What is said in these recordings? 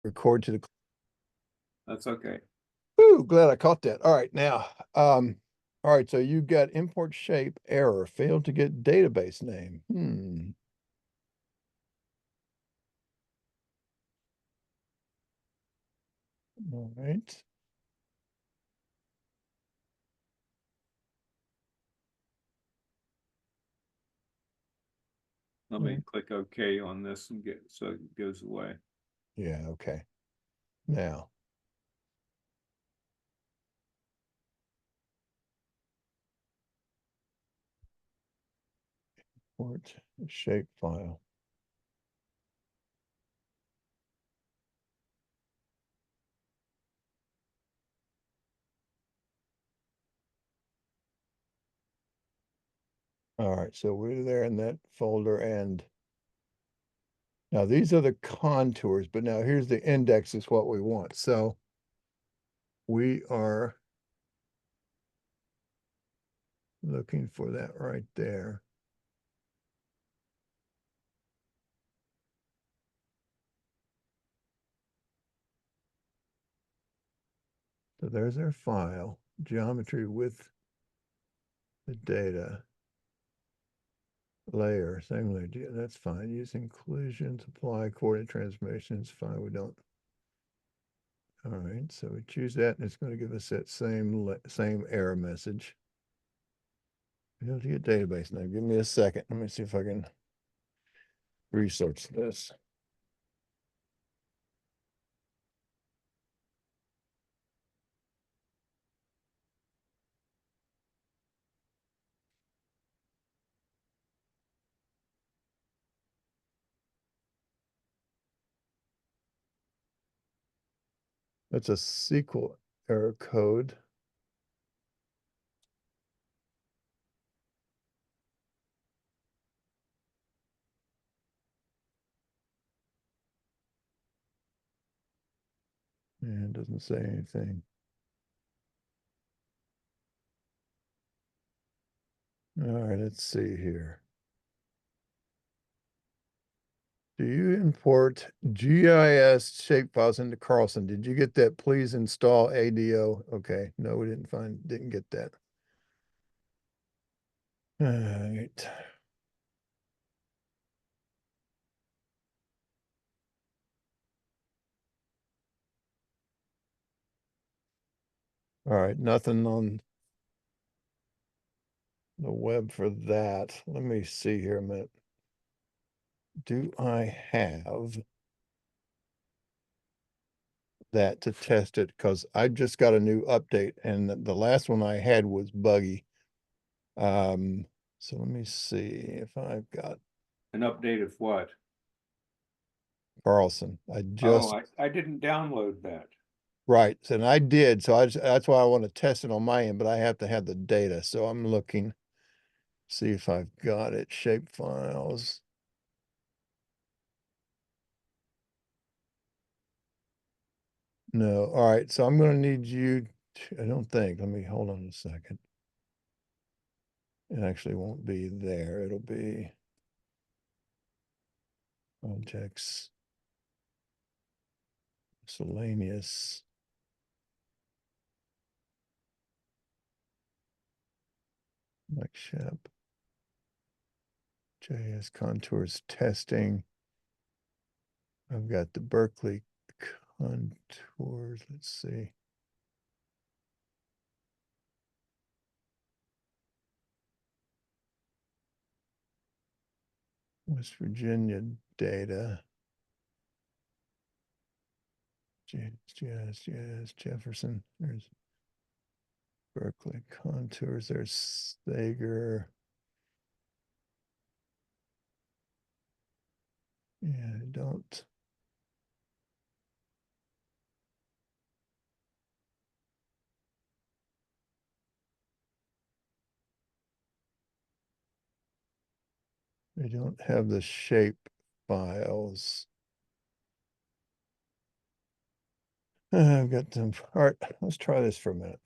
record to the. That's okay. Ooh, glad I caught that. All right, now, all right, so you got import shape error, failed to get database name. All right. Let me click OK on this and get so it goes away. Yeah, okay. Now, import shape file. All right, so we're there in that folder, and now these are the contours, but now here's the index is what we want. So we are looking for that right there. So there's our file, geometry with the data. Layer, same layer, that's fine. Use inclusions, apply coordinate transformations, fine, we don't. All right, so we choose that and it's going to give us that same error message. We have to get database now. Give me a second. Let me see if I can research this. That's a SQL error code. And it doesn't say anything. All right, let's see here. Do you import GIS shapefiles into Carlson? Did you get that? Please install ADO. Okay, no, we didn't get that. All right. All right, nothing on the web for that. Let me see here a minute. Do I have that to test it? Because I just got a new update and the last one I had was buggy. So let me see if I've got An update of what? Carlson. Oh, I didn't download that. Right, and I did. So that's why I want to test it on my end, but I have to have the data. So I'm looking, see if I've got it. Shape files. No. All right. So I'm going to need you to, I don't think. Let me hold on a second. It actually won't be there. It'll be objects, miscellaneous. Like SHEPP. JS contours testing. I've got the Berkeley contours. Let's see. West Virginia data. JS, Jefferson. There's Berkeley contours. There's Sager. Yeah, I don't. I don't have the shape files. I've got them. All right, let's try this for a minute.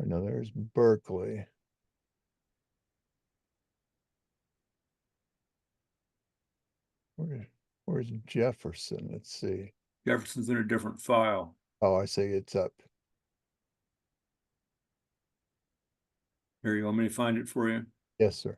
now there's Berkeley. Where's Jefferson? Let's see. Jefferson's in a different file. Oh, I see, it's up. Here, you want me to find it for you? Yes, sir.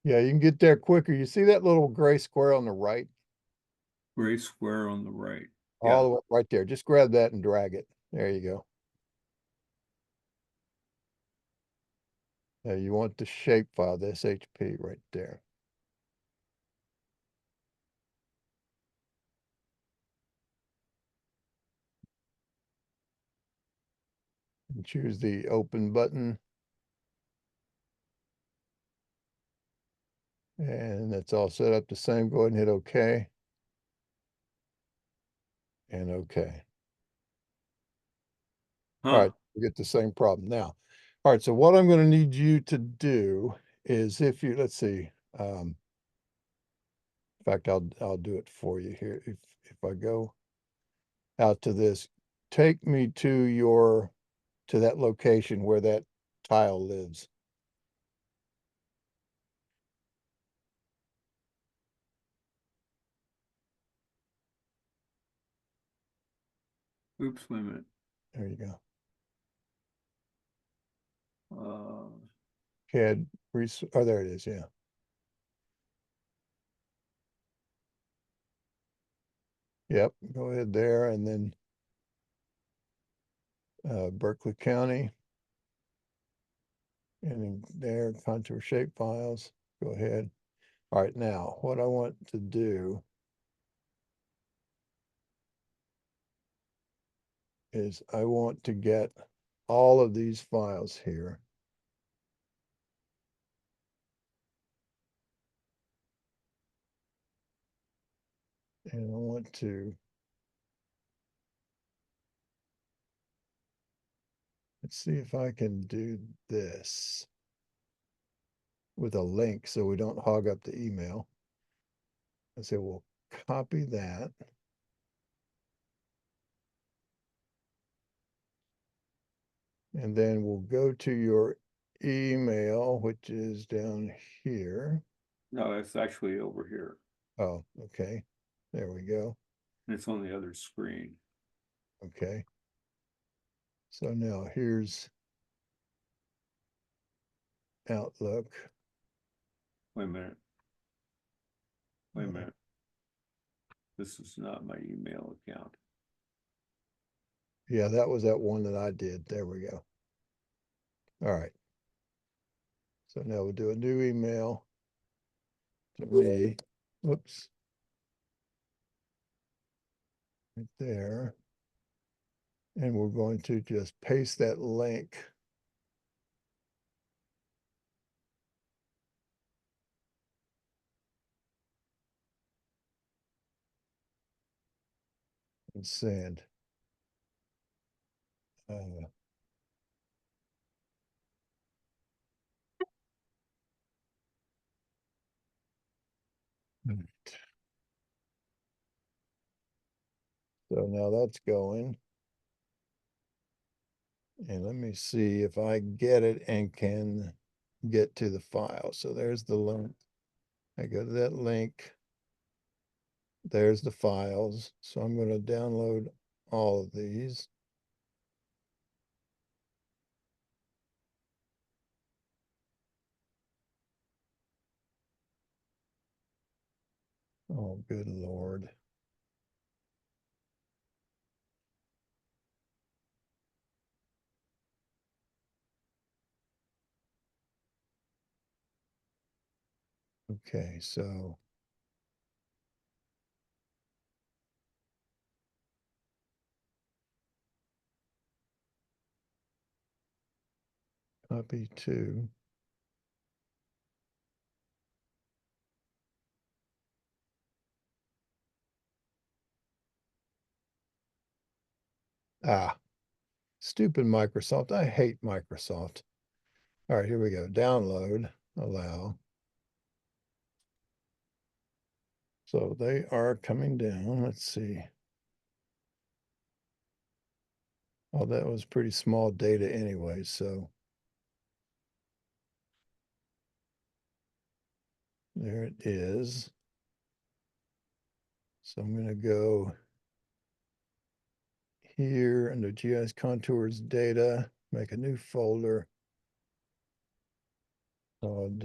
Yeah, you can get there quicker. You see that little gray square on the right? Gray square on the right. All the way right there. Just grab that and drag it. There you go. You want the shape file, the SHP right there. And choose the open button. And that's all set up the same. Go ahead and hit OK. And OK. All right, we get the same problem now. All right, so what I'm going to need you to do is if you, let's see, in fact, I'll do it for you here. If I go out to this, take me to that location where that tile lives. Oops, wait a minute. There you go. Uh, CAD, oh, there it is, yeah. Yep, go ahead there and then Berkeley County. And then there, contour shape files, go ahead. All right, now what I want to do is I want to get all of these files here. And I want to, let's see if I can do this with a link so we don't hog up the email. I say, we'll copy that. And then we'll go to your email, which is down here. no, it's actually over here. Oh, okay. There we go. And it's on the other screen. Okay. So now here's Outlook. Wait a minute. Wait a minute. This is not my email account. Yeah, that was that one that I did. There we go. All right. So now we'll do a new email to me. Whoops. Right there. And we're going to just paste that link. And send. So now that's going. And let me see if I get it and can get to the file. So there's the link. I go to that link. There's the files. So I'm going to download all of these. Oh, good Lord. Okay, so copy to. Ah, Stupid Microsoft. I hate Microsoft. All right, here we go. Download, allow. So they are coming down. Let's see. Oh, that was pretty small data anyway, so there it is. So I'm going to go here under GIS contours data, make a new folder called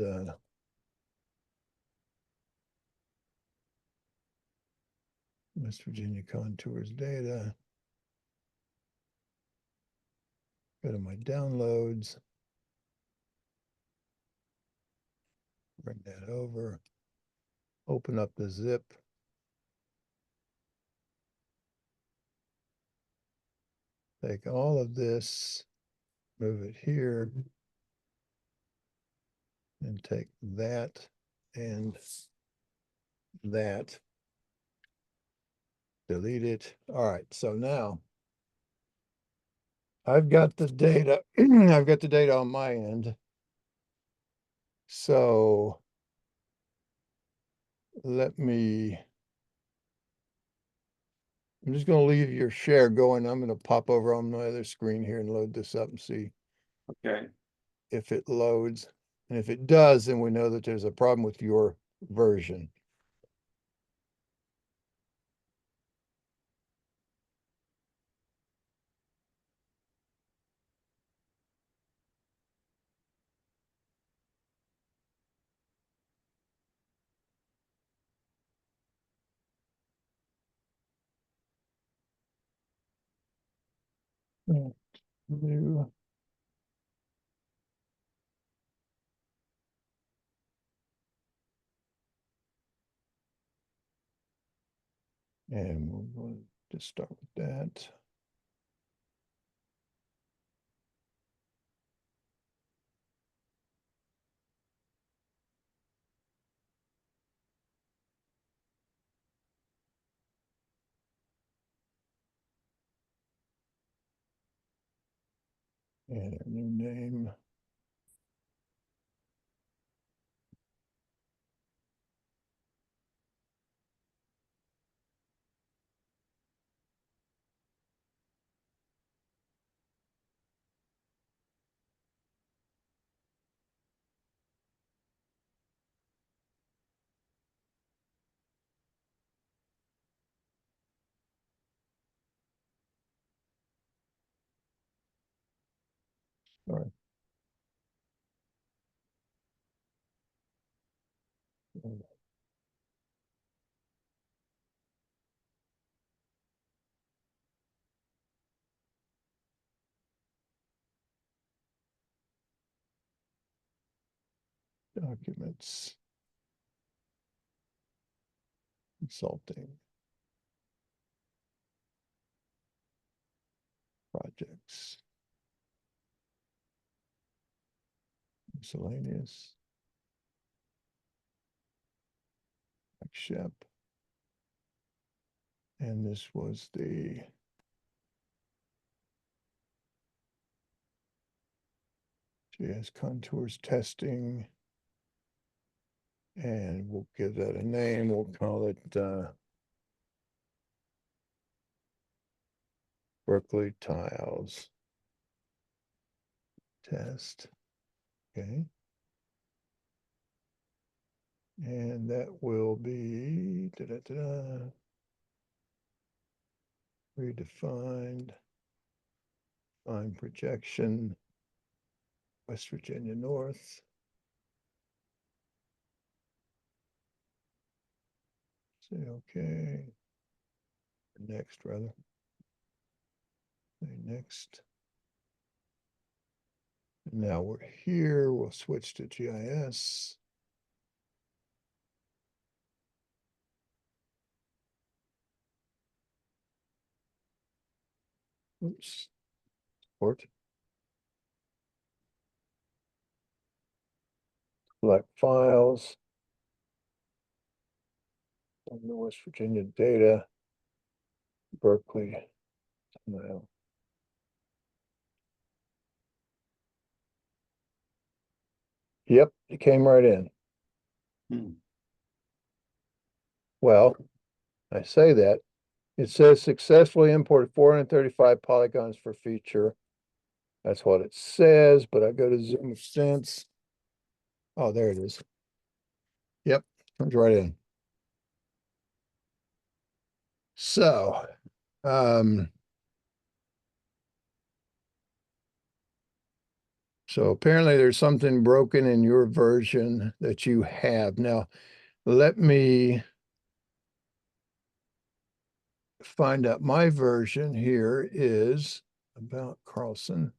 West Virginia contours data. Go to my downloads, bring that over, open up the zip. Take all of this, move it here, and take that and that, delete it. All right, so now I've got the data, I've got the data on my end. So let me, I'm just going to leave your share going. I'm going to pop over on my other screen here and load this up and see Okay, if it loads. And if it does, then we know that there's a problem with your version. New. And we're going to start with that. And a new name. Sorry. Documents. Consulting. Projects. Miscellaneous. SHEPP. And this was the GIS contours testing. And we'll give that a name. We'll call it Berkeley tiles test. Okay. And that will be redefined, fine projection, West Virginia North. Say okay. Next, rather. Say next. Now we're here. We'll switch to GIS. Oops. Port. Select files. On the West Virginia data. Berkeley. Now. Yep, it came right in. Hmm. Well, I say that. It says successfully imported 435 polygons for feature. That's what it says, but I go to Zoom Sense. Oh, there it is. Yep, comes right in. So, um, so apparently there's something broken in your version that you have. Now, let me find out. My version here is about Carlson.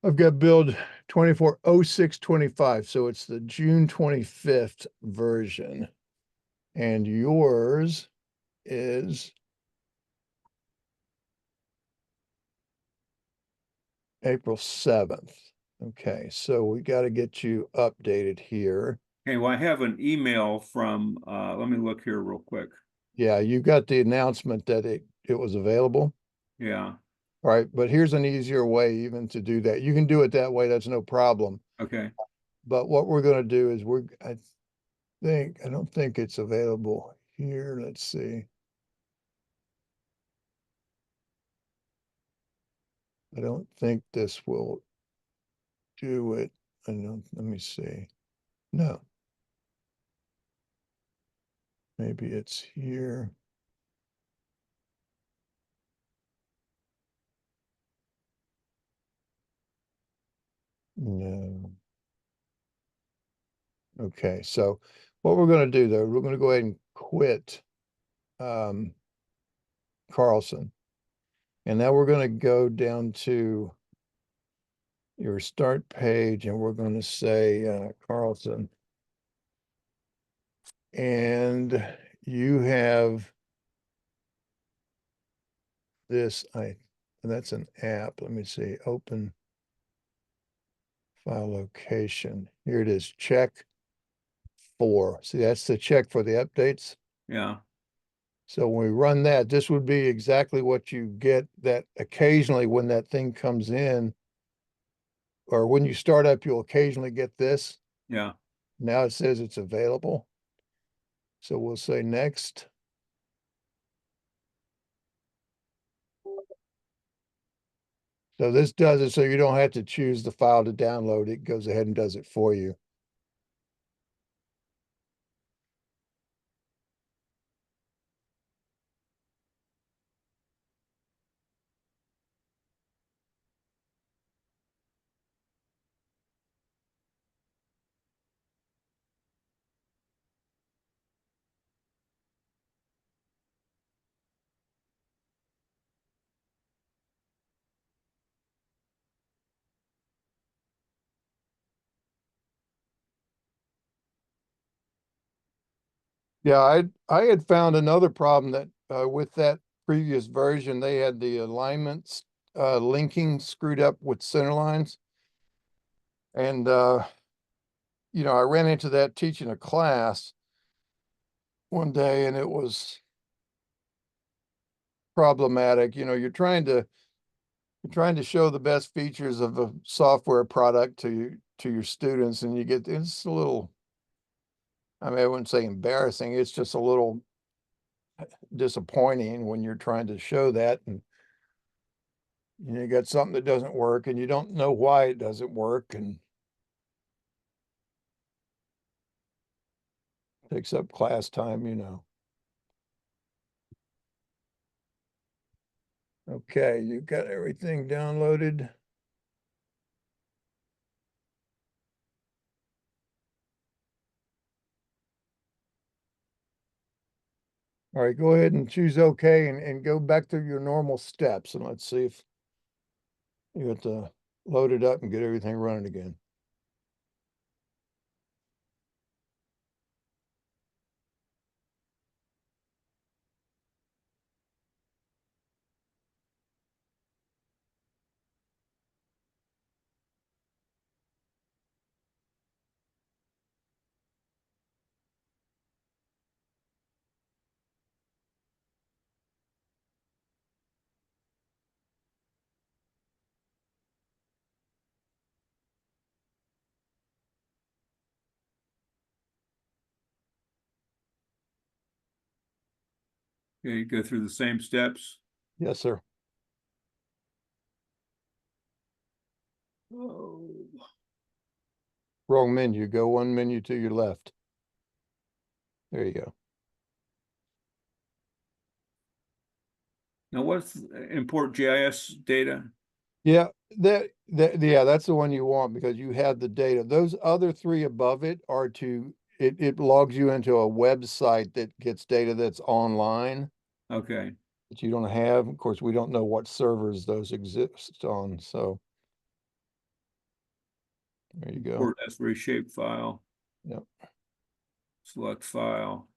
I've got build 240625, so it's the June 25th version. And yours is April 7th. Okay, so we got to get you updated here. Okay, well, I have an email from, let me look here real quick. Yeah, you got the announcement that it was available. Yeah, All right, but here's an easier way even to do that. You can do it that way, that's no problem. okay. But what we're going to do is I don't think it's available here. Let's see. I don't think this will do it. I don't, let me see. No, maybe it's here. No. Okay, so what we're going to do though, we're going to go ahead and quit um, Carlson. And now we're going to go down to your start page and we're going to say Carlson. And you have this, that's an app. Let me see, open file location. Here it is, check 4. See, that's the check for the updates. Yeah, So when we run that, this would be exactly what you get that occasionally when that thing comes in, or when you start up, you'll occasionally get this. yeah. Now it says it's available. So we'll say next. So this does it so you don't have to choose the file to download. It goes ahead and does it for you. Yeah, I had found another problem that with that previous version, they had the alignments linking screwed up with center lines. And I ran into that teaching a class one day and it was problematic. You're trying to show the best features of a software product to your students and you get it's a little, I mean, I wouldn't say embarrassing, it's just a little disappointing when you're trying to show that and you got something that doesn't work and you don't know why it doesn't work and takes up class time. Okay, you got everything downloaded. All right, go ahead and choose OK and go back through your normal steps and let's see if you have to load it up and get everything running again. Okay, go through the same steps. Yes, sir. Oh. Wrong menu. Go one menu to your left. There you go. Now what's import GIS data? Yeah, yeah, that's the one you want because you have the data. Those other three above it are it logs you into a website that gets data that's online Okay, that you don't have. Of course, we don't know what servers those exist on, so there you go. import S3 shape file, Yep. select file.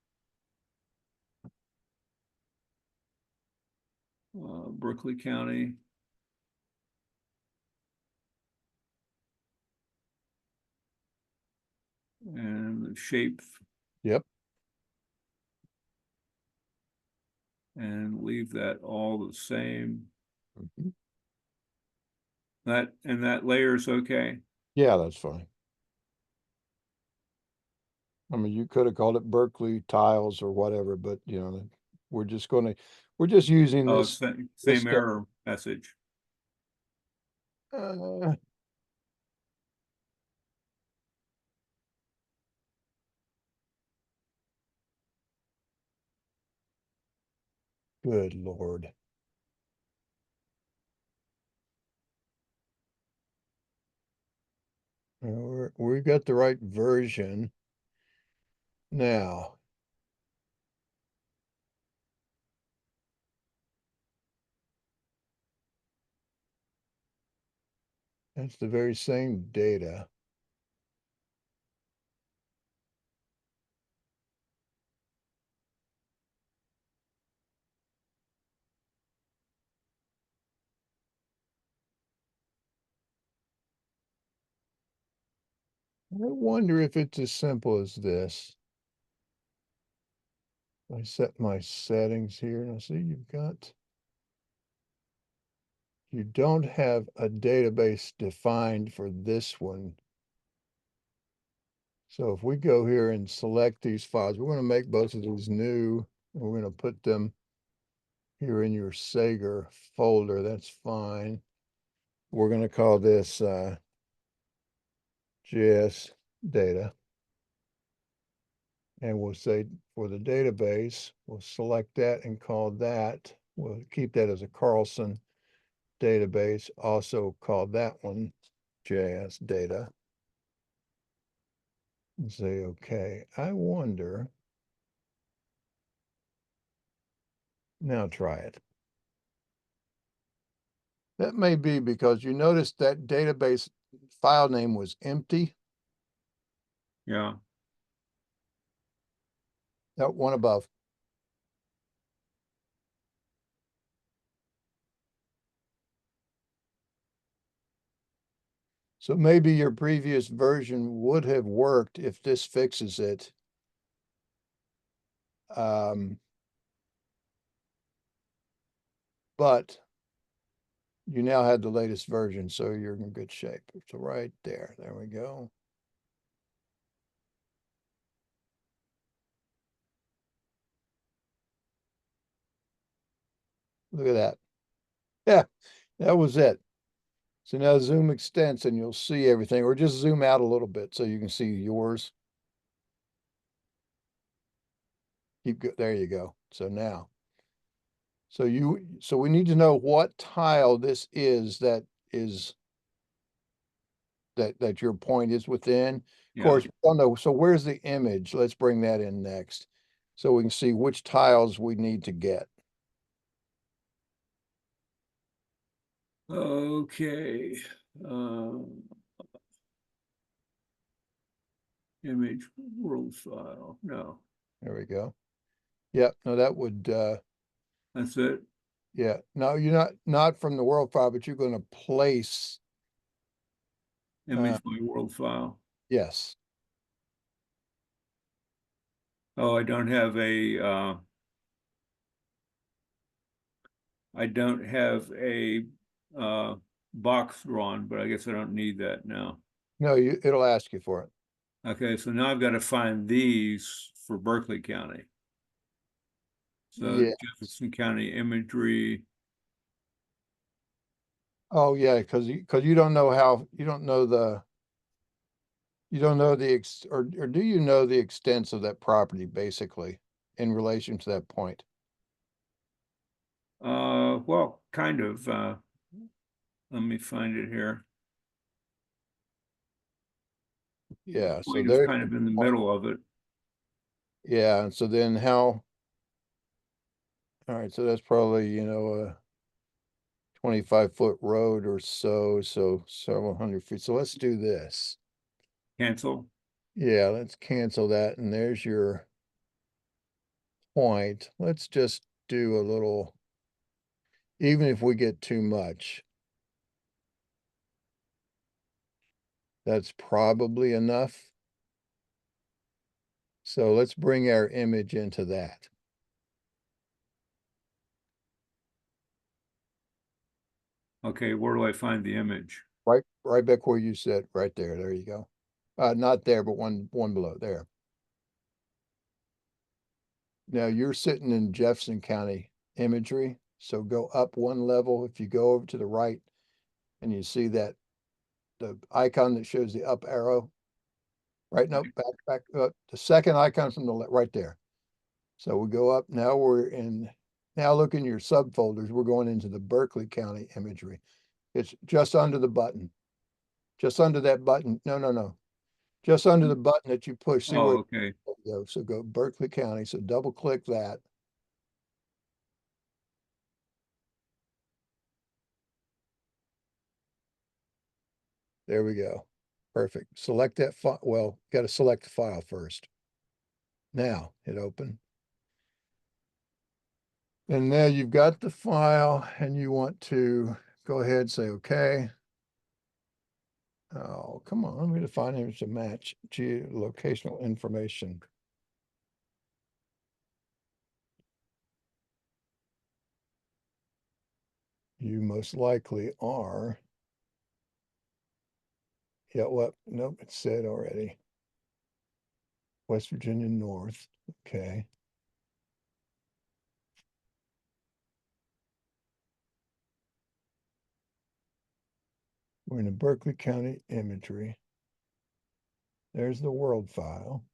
Berkeley County. And the shape, Yep. and leave that all the same. Mhm. That layer is okay. Yeah, that's fine. I mean, you could have called it Berkeley tiles or whatever, but you know, we're just using Oh, this same stuff. error message. Uh, Good Lord. We got the right version now. That's the very same data. I wonder if it's as simple as this. I set my settings here and I see you don't have a database defined for this one. So if we go here and select these files, we're going to make both of these new, and we're going to put them here in your Sager folder. That's fine. We're going to call this GIS data. And we'll say for the database, we'll select that and call that. We'll keep that as a Carlson database, also call that one GIS data. And say, okay, I wonder. Now try it. That may be because you noticed that database file name was empty. Yeah. That one above. So maybe your previous version would have worked if this fixes it. But you now have the latest version, so you're in good shape. So right there, there we go. Look at that. Yeah, that was it. So now zoom extents and you'll see everything, or just zoom out a little bit so you can see yours. There you go. So now, so we need to know what tile this is that your point is within. Of Yeah. course, we don't know. So where's the image? Let's bring that in next. So we can see which tiles we need to get. Okay. Image world file. No, There we go. Yeah, no, that would that's it. yeah. No, you're not from the world file, but you're going to place Image by world file. yes. Oh, I don't have a box drawn, but I guess I don't need that now. No, it'll ask you for it. Okay, so now I've got to find these for Berkeley County. So Yeah. Jefferson County imagery, Oh, yeah, because you don't know how, you don't know or do you know the extents of that property basically in relation to that point? well, kind of, let me find it here. Yeah, so Point is there's kind your of in the point. middle of it. Yeah, and so then how, all right, so that's probably, a 25-foot road or so, so several hundred feet. So let's do this. Cancel. Yeah, let's cancel that. And there's your point. Let's just do a little, even if we get too much, that's probably enough. So let's bring our image into that. Okay, where do I find the image? Right back where you said, right there. There you go. Not there, but one below there. Now you're sitting in Jefferson County imagery. So go up one level. If you go over to the right and you see that the icon that shows the up arrow, right? No, back, the second icon from the left, right there. So we go up. Now look in your subfolders. We're going into the Berkeley County imagery. It's just under the button, just under that button. No. Just under the button that you push. See where Oh, it okay. goes. So go Berkeley County. So double click that. There we go. Perfect. Select that file. Well, got to select the file first. Now hit open. And now you've got the file and you want to go ahead and say, okay. Oh, come on. We define image to match geolocational information. You most likely are. Yeah, what? Nope, it said already. West Virginia North. Okay. We're in the Berkeley County imagery. There's the world file.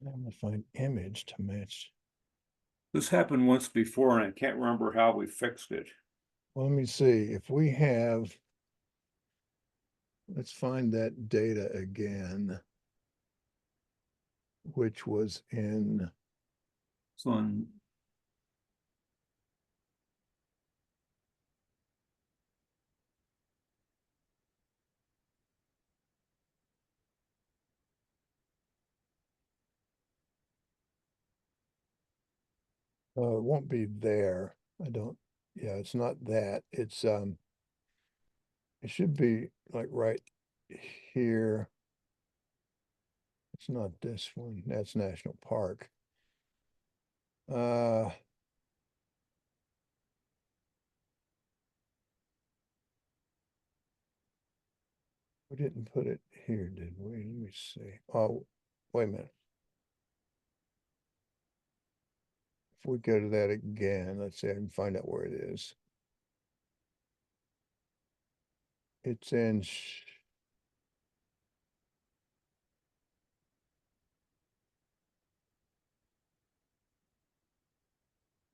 I'm gonna find image to match. This happened once before and I can't remember how we fixed it. Well, let me see if we have, let's find that data again, which was in, So on, it won't be there. I don't, yeah, it's not that. It should be like right here. It's not this one. That's National Park. Uh, we didn't put it here, did we? Let me see. Oh, wait a minute. If we go to that again, let's see, I can find out where it is. It's in,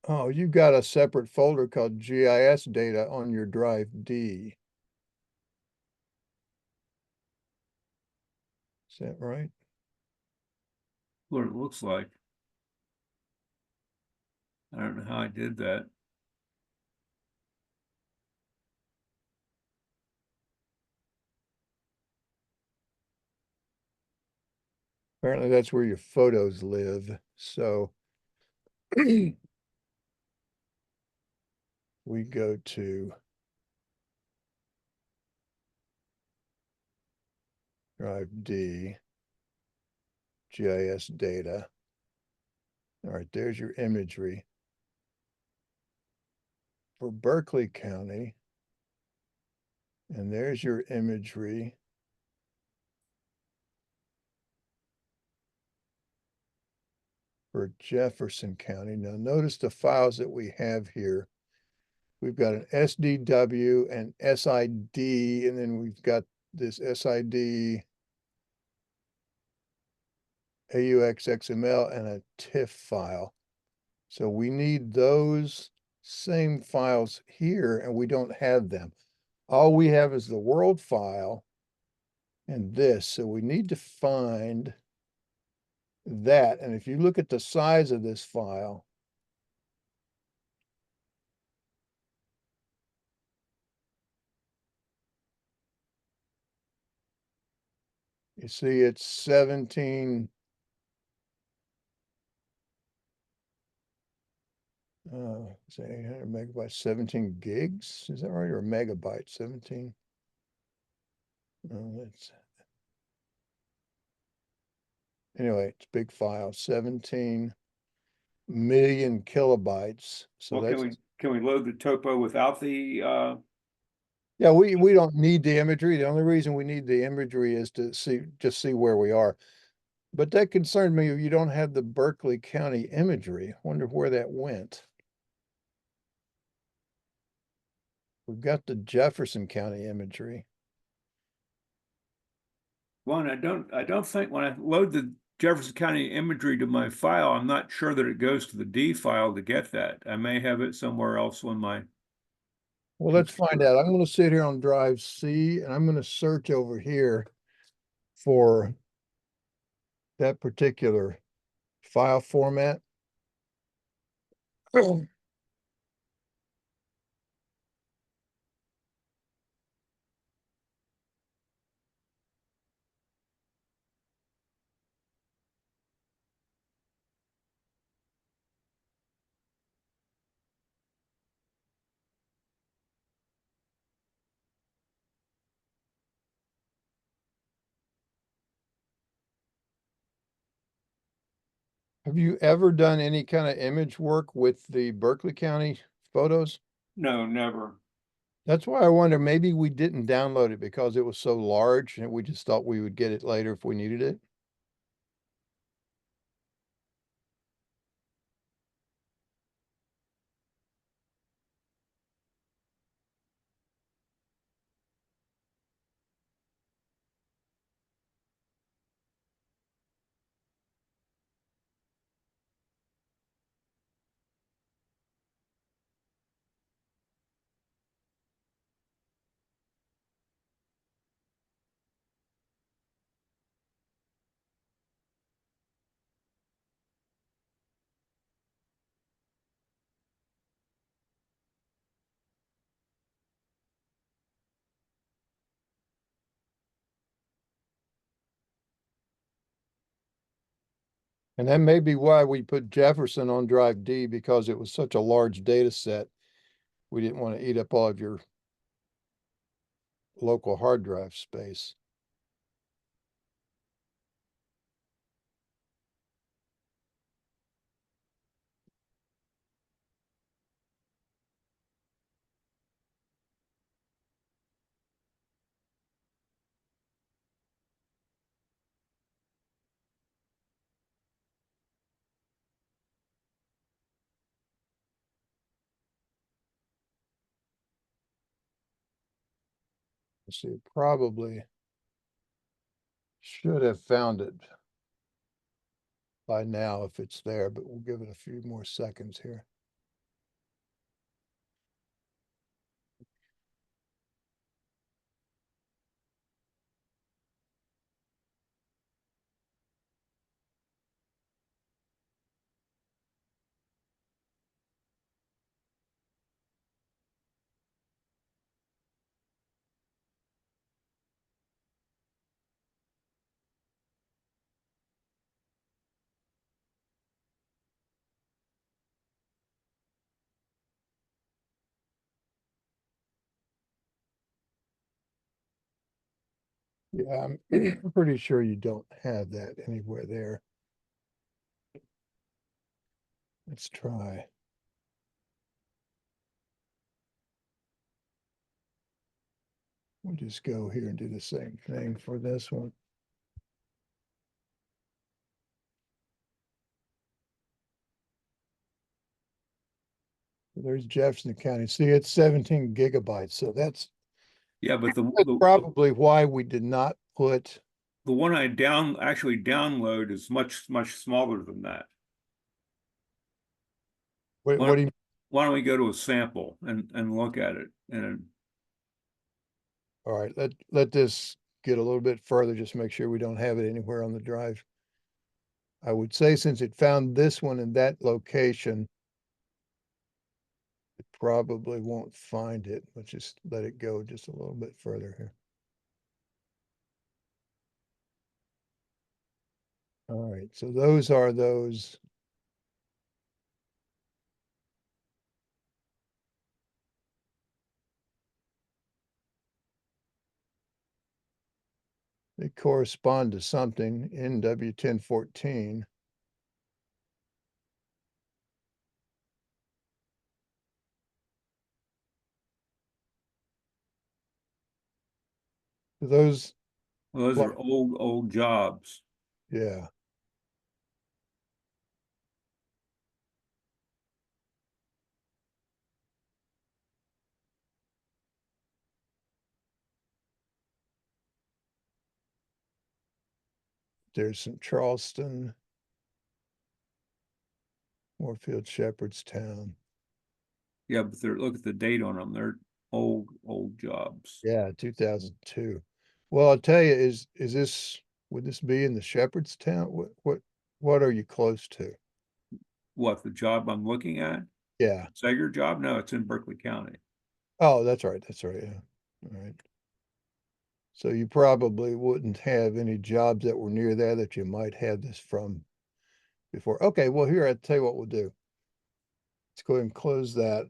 oh, you got a separate folder called GIS data on your drive D. Is that right? what it looks like. I don't know how I did that. Apparently that's where your photos live. So we go to drive D, GIS data. All right, there's your imagery. For Berkeley County, and there's your imagery for Jefferson County. Now notice the files that we have here. We've got an SDW and SID, and then we've got this SID, AUX XML, and a TIFF file. So we need those same files here, and we don't have them. All we have is the world file and this. So we need to find that. And if you look at the size of this file, you see it's 17, say 800 megabytes, 17 gigs. Is that right? Or megabytes, 17? That's anyway, it's a big file, 17 million kilobytes. So Well, that's, can we load the topo without the yeah, we don't need the imagery. The only reason we need the imagery is to just see where we are. But that concerned me, you don't have the Berkeley County imagery. Wonder where that went. We've got the Jefferson County imagery. one? I don't think when I load the Jefferson County imagery to my file, I'm not sure that it goes to the D file to get that. I may have it somewhere else on my Well, let's find out. I'm going to sit here on drive C and I'm going to search over here for that particular file format. Have you ever done any kind of image work with the Berkeley County photos? No, never. That's why I wonder, maybe we didn't download it because it was so large and we just thought we would get it later if we needed it. And that may be why we put Jefferson on drive D, because it was such a large data set. We didn't want to eat up all of your local hard drive space. Let's see, probably should have found it by now if it's there, but we'll give it a few more seconds here. Yeah, I'm pretty sure you don't have that anywhere there. Let's try. We'll just go here and do the same thing for this one. There's Jefferson County. See, it's 17 gigabytes. So that's Yeah, but probably why we did not put, the one I actually download is much smaller than that. what do you, Why don't we go to a sample and look at it? And all right, let this get a little bit further, just make sure we don't have it anywhere on the drive. I would say since it found this one in that location, it probably won't find it. Let's just let it go just a little bit further here. All right, so those are those. They correspond to something in W1014. Those, well, those are old jobs. yeah. There's some Charleston, Moorfield, Shepherdstown. Yeah, but look at the date on them. They're old jobs. Yeah, 2002. Well, I'll tell you, is this, would this be in the Shepherdstown? What are you close to? What, the job I'm looking at? Yeah. Sager job? No, it's in Berkeley County. Oh, that's right. That's right. Yeah. All right. So you probably wouldn't have any jobs that were near there that you might have this from before. Okay, well, here, I'll tell you what we'll do. Let's go ahead and close that.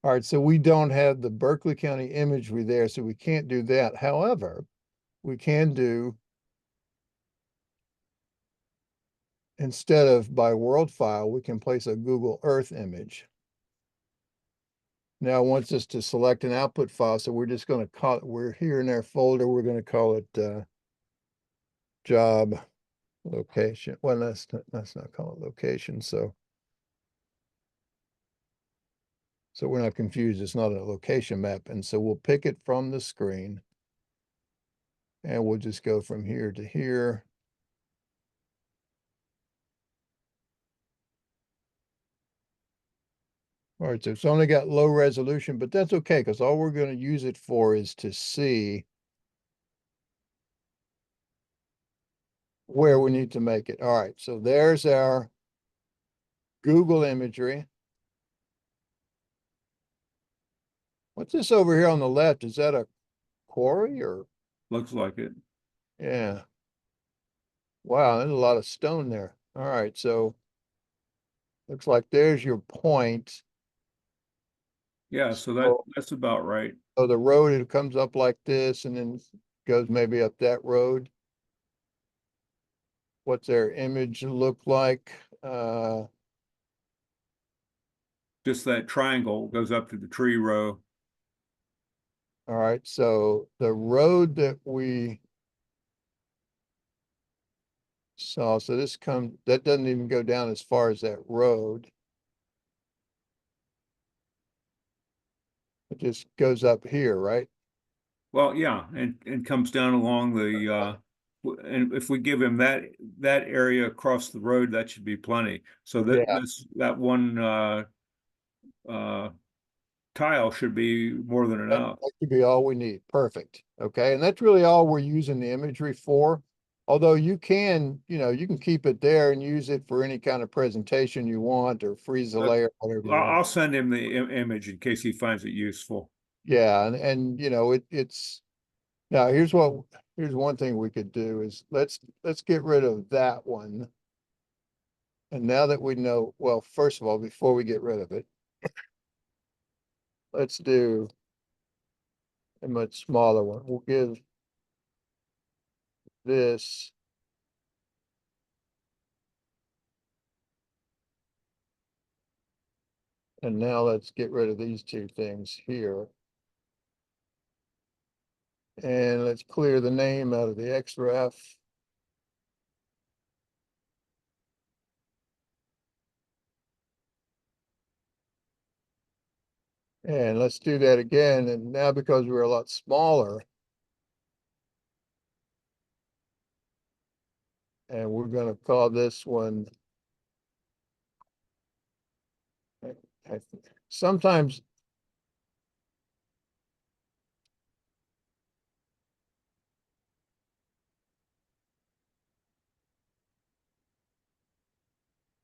All right, so we don't have the Berkeley County imagery there, so we can't do that. However, we can do, instead of by world file, we can place a Google Earth image. Now it wants us to select an output file, so we're just going to call it, we're here in our folder, we're going to call it job location. Well, let's not call it location, so we're not confused. It's not a location map. And so we'll pick it from the screen and we'll just go from here to here. All right, so it's only got low resolution, but that's okay because all we're going to use it for is to see where we need to make it. All right, so there's our Google imagery. What's this over here on the left? Is that a quarry or? Looks like it. Yeah. Wow, there's a lot of stone there. All right, so looks like there's your point. Yeah, so So, that's about right. so the road, it comes up like this and then goes maybe up that road. What's their image look like? Just that triangle goes up to the tree row. All right, so the road that we saw, so this comes, that doesn't even go down as far as that road. It just goes up here, right? Well, yeah, and comes down along the and if we give him that area across the road, that should be plenty. So Yeah, that one uh tile should be more than enough. that could be all we need. Perfect. Okay, and that's really all we're using the imagery for. Although you can, you can keep it there and use it for any kind of presentation you want or freeze the But layer, whatever you want. I'll send him the image in case he finds it useful. Yeah, and it's now here's one thing we could do is let's get rid of that one. And now that we know, well, first of all, before we get rid of it, let's do a much smaller one. We'll give this, and now let's get rid of these two things here. And let's clear the name out of the XREF. And let's do that again. And now because we're a lot smaller, and we're going to call this one, I- sometimes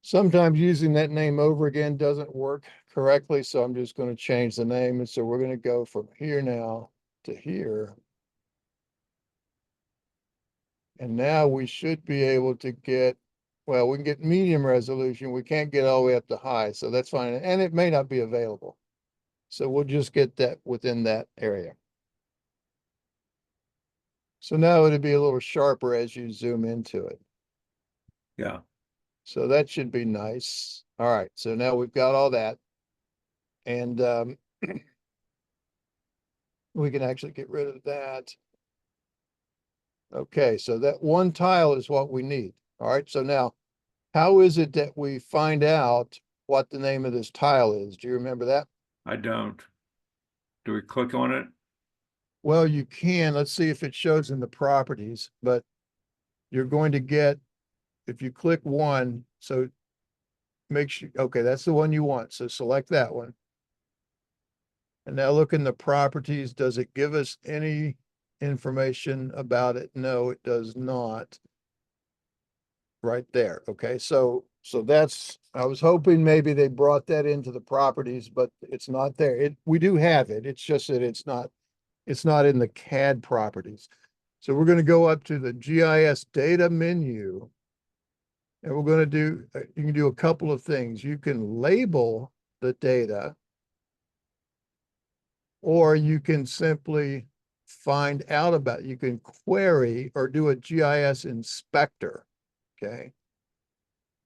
sometimes using that name over again doesn't work correctly. So I'm just going to change the name. And so we're going to go from here now to here. And now we should be able to get, well, we can get medium resolution. We can't get all the way up to high. So that's fine. And it may not be available. So we'll just get that within that area. So now it'll be a little sharper as you zoom into it. Yeah. So that should be nice. All right. So now we've got all that. And we can actually get rid of that. Okay. So that one tile is what we need. All right. So now, how is it that we find out what the name of this tile is? Do you remember that? I don't. Do we click on it? Well, you can. Let's see if it shows in the properties, but you're going to get, if you click one, so make sure, okay, that's the one you want. So select that one. And now look in the properties. Does it give us any information about it? No, it does not. Right there. Okay, so that's, I was hoping maybe they brought that into the properties, but it's not there. We do have it. It's just that it's not in the CAD properties. So we're going to go up to the GIS data menu. And we're going to do, you can do a couple of things. You can label the data, or you can simply find out about it. You can query or do a GIS inspector. Okay.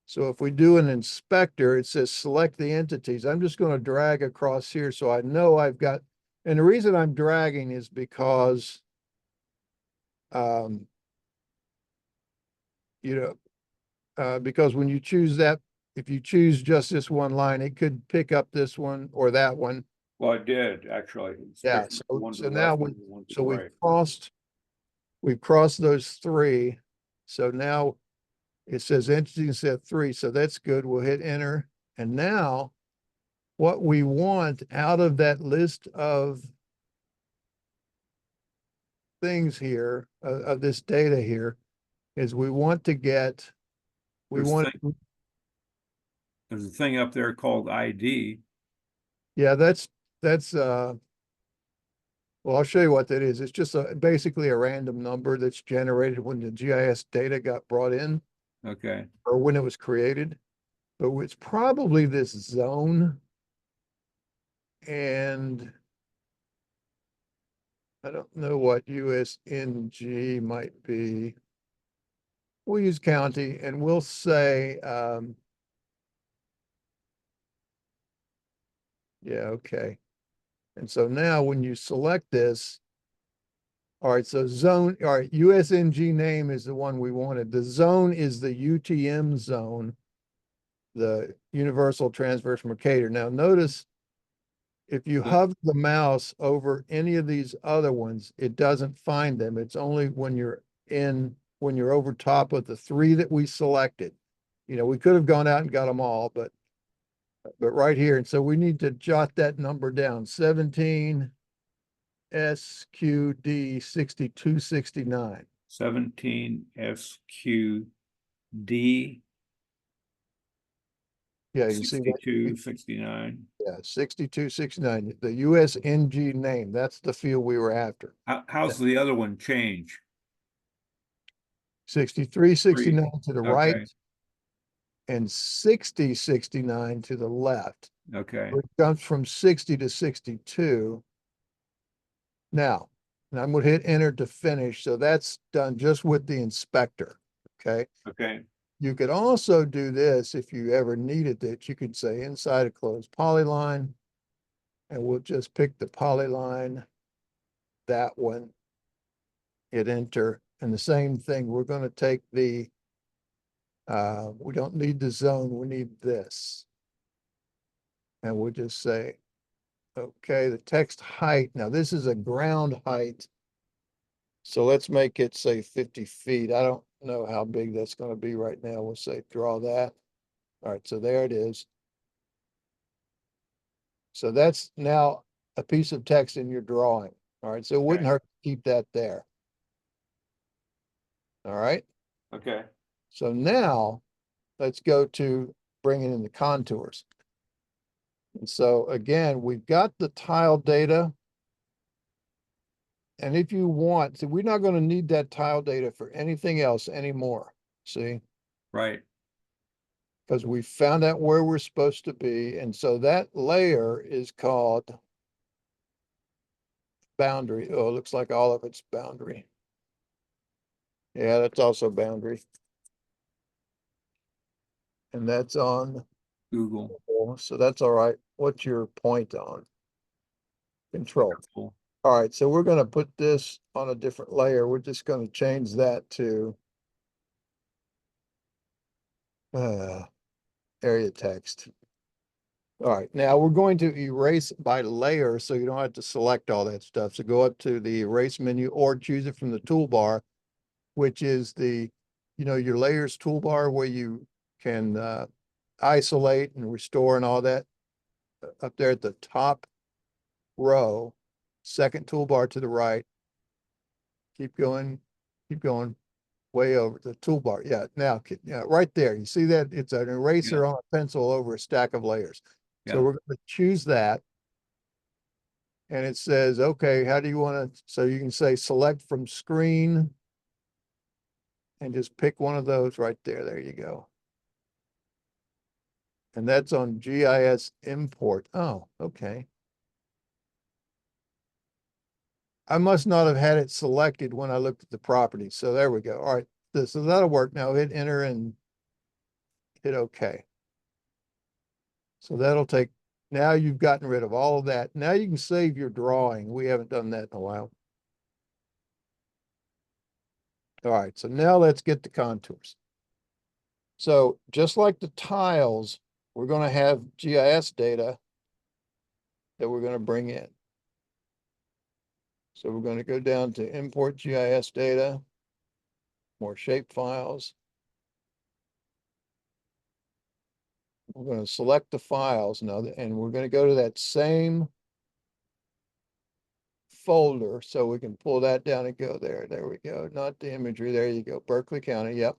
So if we do an inspector, it says select the entities. I'm just going to drag across here so I know I've got, and the reason I'm dragging is because, um, you know, because when you choose that, if you choose just this one line, it could pick up this one or that one. Well, I did actually. It's Yeah. picking the one to So the now left and the one to the we've right. we've crossed those three. So now it says entity set three. So that's good. We'll hit enter. And now what we want out of that list of things here, of this data here, is we want to get, we There's want, there's a thing up there called ID. yeah, that's, well, I'll show you what that is. It's just basically a random number that's generated when the GIS data got brought in Okay. or when it was created. But it's probably this zone. And I don't know what USNG might be. We'll use county and we'll say, yeah, okay. And so now when you select this, all right, so zone, all right, USNG name is the one we wanted. The zone is the UTM zone, the Universal Transverse Mercator. Now notice if you hover the mouse over any of these other ones, it doesn't find them. It's only when you're over top of the three that we selected. You know, we could have gone out and got them all, but right here. And so we need to jot that number down, 17 SQD 6269. 17 SQD Yeah, you see that? 6269. Yeah, 6269, the USNG name. That's the field we were after. How's the other one change? 6369 to the right Okay. and 6069 to the left. Okay. It jumps from 60 to 62. Now, and I'm going to hit enter to finish. So that's done just with the inspector. Okay. Okay. You could also do this if you ever needed it. You could say inside a closed polyline, and we'll just pick the polyline, that one, hit enter. And the same thing, we're going to take the, we don't need the zone, we need this. And we'll just say Okay, the text height. Now this is a ground height. So let's make it say 50 feet. I don't know how big that's going to be right now. We'll say draw that. All right, so there it is. So that's now a piece of text in your drawing. All right, so it wouldn't Okay. hurt to keep that there. All right, Okay. so now let's go to bringing in the contours. And so again, we've got the tile data. And if you want, so we're not going to need that tile data for anything else anymore. See? Right. Because we found out where we're supposed to be. And so that layer is called boundary. Oh, it looks like all of it's boundary. Yeah, that's also boundary. And that's on, Google. so that's all right. What's your point on? Control. Cool. All right, so we're going to put this on a different layer. We're just going to change that to area text. All right, now we're going to erase by layer, so you don't have to select all that stuff. So go up to the erase menu or choose it from the toolbar, which is the, your layers toolbar where you can isolate and restore and all that. Up there at the top row, second toolbar to the right. Keep going, way over the toolbar. Yeah, now, yeah, right there. You see that? It's an eraser on a pencil over a stack of layers. So Yeah. we're going to choose that. And it says, okay, how do you want to, so you can say select from screen and just pick one of those right there. There you go. And that's on GIS import. Oh, okay. I must not have had it selected when I looked at the property. So there we go. All right. So that'll work. Now hit enter and hit OK. So that'll take, now you've gotten rid of all of that. Now you can save your drawing. We haven't done that in a while. All right, so now let's get the contours. So just like the tiles, we're going to have GIS data that we're going to bring in. So we're going to go down to import GIS data, more shape files. We're going to select the files now, and we're going to go to that same folder so we can pull that down and go there. There we go. Not the imagery. There you go. Berkeley County. Yep.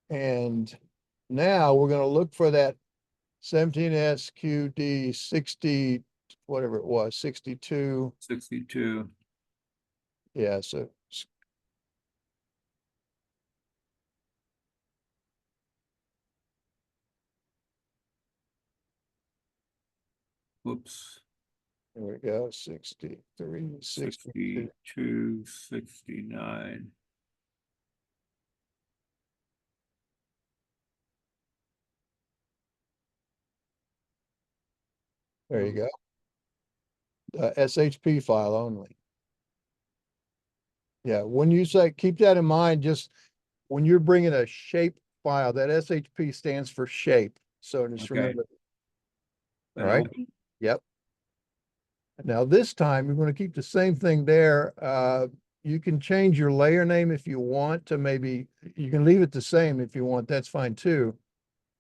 And now we're going to look for that 17SQD 60, whatever it was, 62. 62. Yeah, so Whoops. there we go, 63, 62. 62, 69. There you go. SHP file only. Yeah, when you say, keep that in mind, just when you're bringing a shape file, that SHP stands for shape. So just Okay. remember. All And right. open. Yep. Now this time you're going to keep the same thing there. You can change your layer name if you want to, maybe you can leave it the same if you want. That's fine too.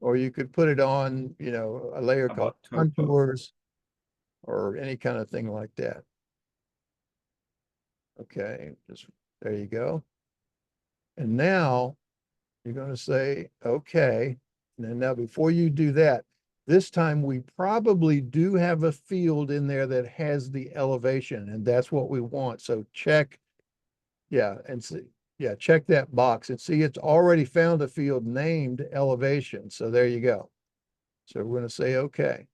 Or you could put it on, a layer How called about topo? contours or any kind of thing like that. Okay, just there you go. And now you're going to say, okay. And then now before you do that, this time we probably do have a field in there that has the elevation, and that's what we want. So check, yeah, and see, yeah, check that box and see it's already found a field named elevation. So there you go. So we're going to say, okay.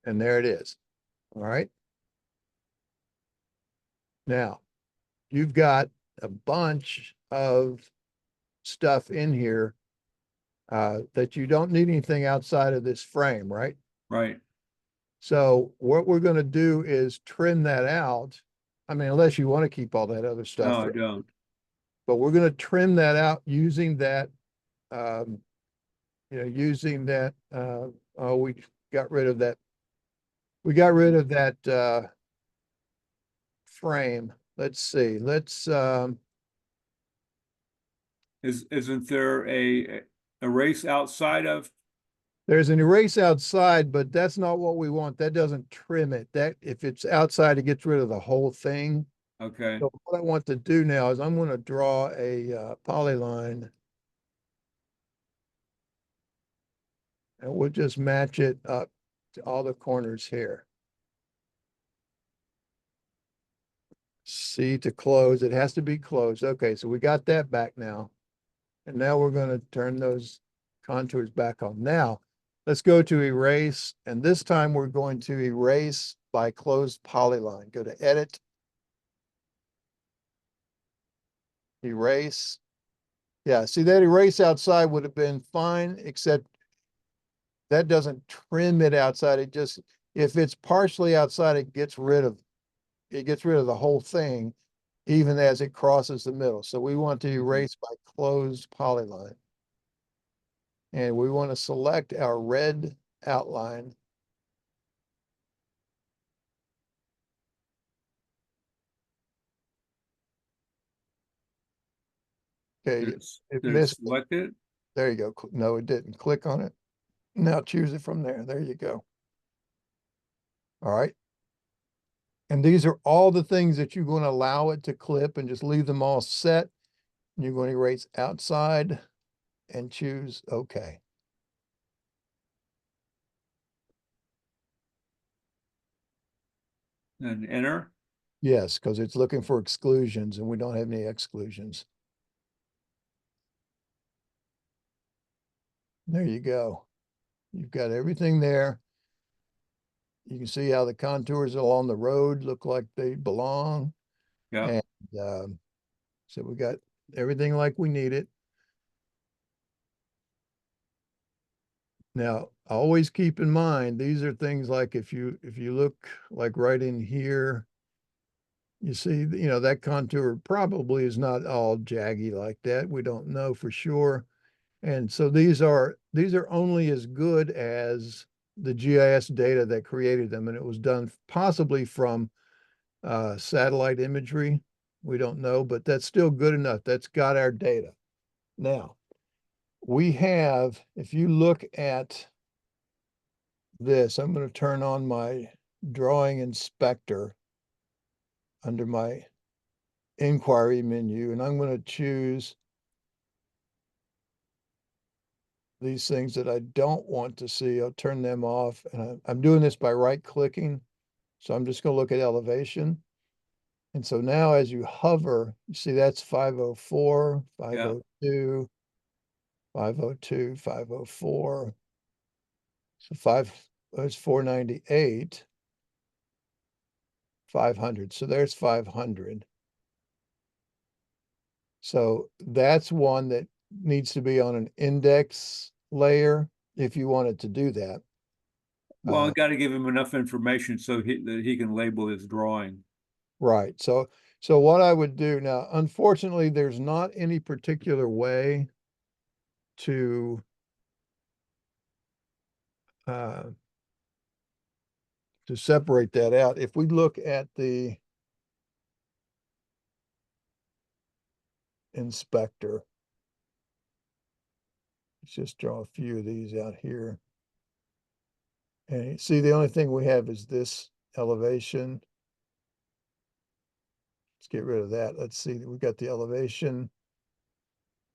And there it is. All right. Now you've got a bunch of stuff in here that you don't need anything outside of this frame, right? Right. So what we're going to do is trim that out. I mean, unless you want to keep all that other stuff, No, I don't. but we're going to trim that out using that um, using that, oh, we got rid of that. We got rid of that, frame. Let's see, Isn't there a erase outside of? there's an erase outside, but that's not what we want. That doesn't trim it. That if it's outside, it gets rid of the whole thing. Okay, So what I want to do now is I'm going to draw a polyline, and we'll just match it up to all the corners here. C to close. It has to be closed. Okay, so we got that back now. And now we're going to turn those contours back on. Now, let's go to erase. And this time we're going to erase by closed polyline. Go to edit, erase. Yeah, see that erase outside would have been fine, except that doesn't trim it outside. It just, if it's partially outside, it gets rid of the whole thing, even as it crosses the middle. So we want to erase by closed polyline. And we want to select our red outline. Okay, it did it missed it. select it? There you go. No, it didn't. Click on it. Now choose it from there. There you go. All right. And these are all the things that you're going to allow it to clip, and just leave them all set. You're going to erase outside and choose OK. And enter? Yes, because it's looking for exclusions and we don't have any exclusions. There you go. You've got everything there. You can see how the contours along the road look like they belong. Yeah. And so we got everything like we need it. Now, always keep in mind, these are things like if you look like right in here, you see, that contour probably is not all jaggy like that. We don't know for sure. And so these are only as good as the GIS data that created them. And it was done possibly from satellite imagery. We don't know, but that's still good enough. That's got our data. Now, we have, if you look at this, I'm going to turn on my drawing inspector under my inquiry menu, and I'm going to choose these things that I don't want to see. I'll turn them off, and I'm doing this by right clicking. So I'm just going to look at elevation. And so now as you hover, you see that's 504, Yeah. 502, 502, 504. So that's 498, 500. So there's 500. So that's one that needs to be on an index layer if you wanted to do that. Well, I got to give him enough information so that he can label his drawing. Right. So what I would do now, unfortunately, there's not any particular way to uh, separate that out. If we look at the inspector, let's just draw a few of these out here. And you see, the only thing we have is this elevation. Let's get rid of that. Let's see, we've got the elevation,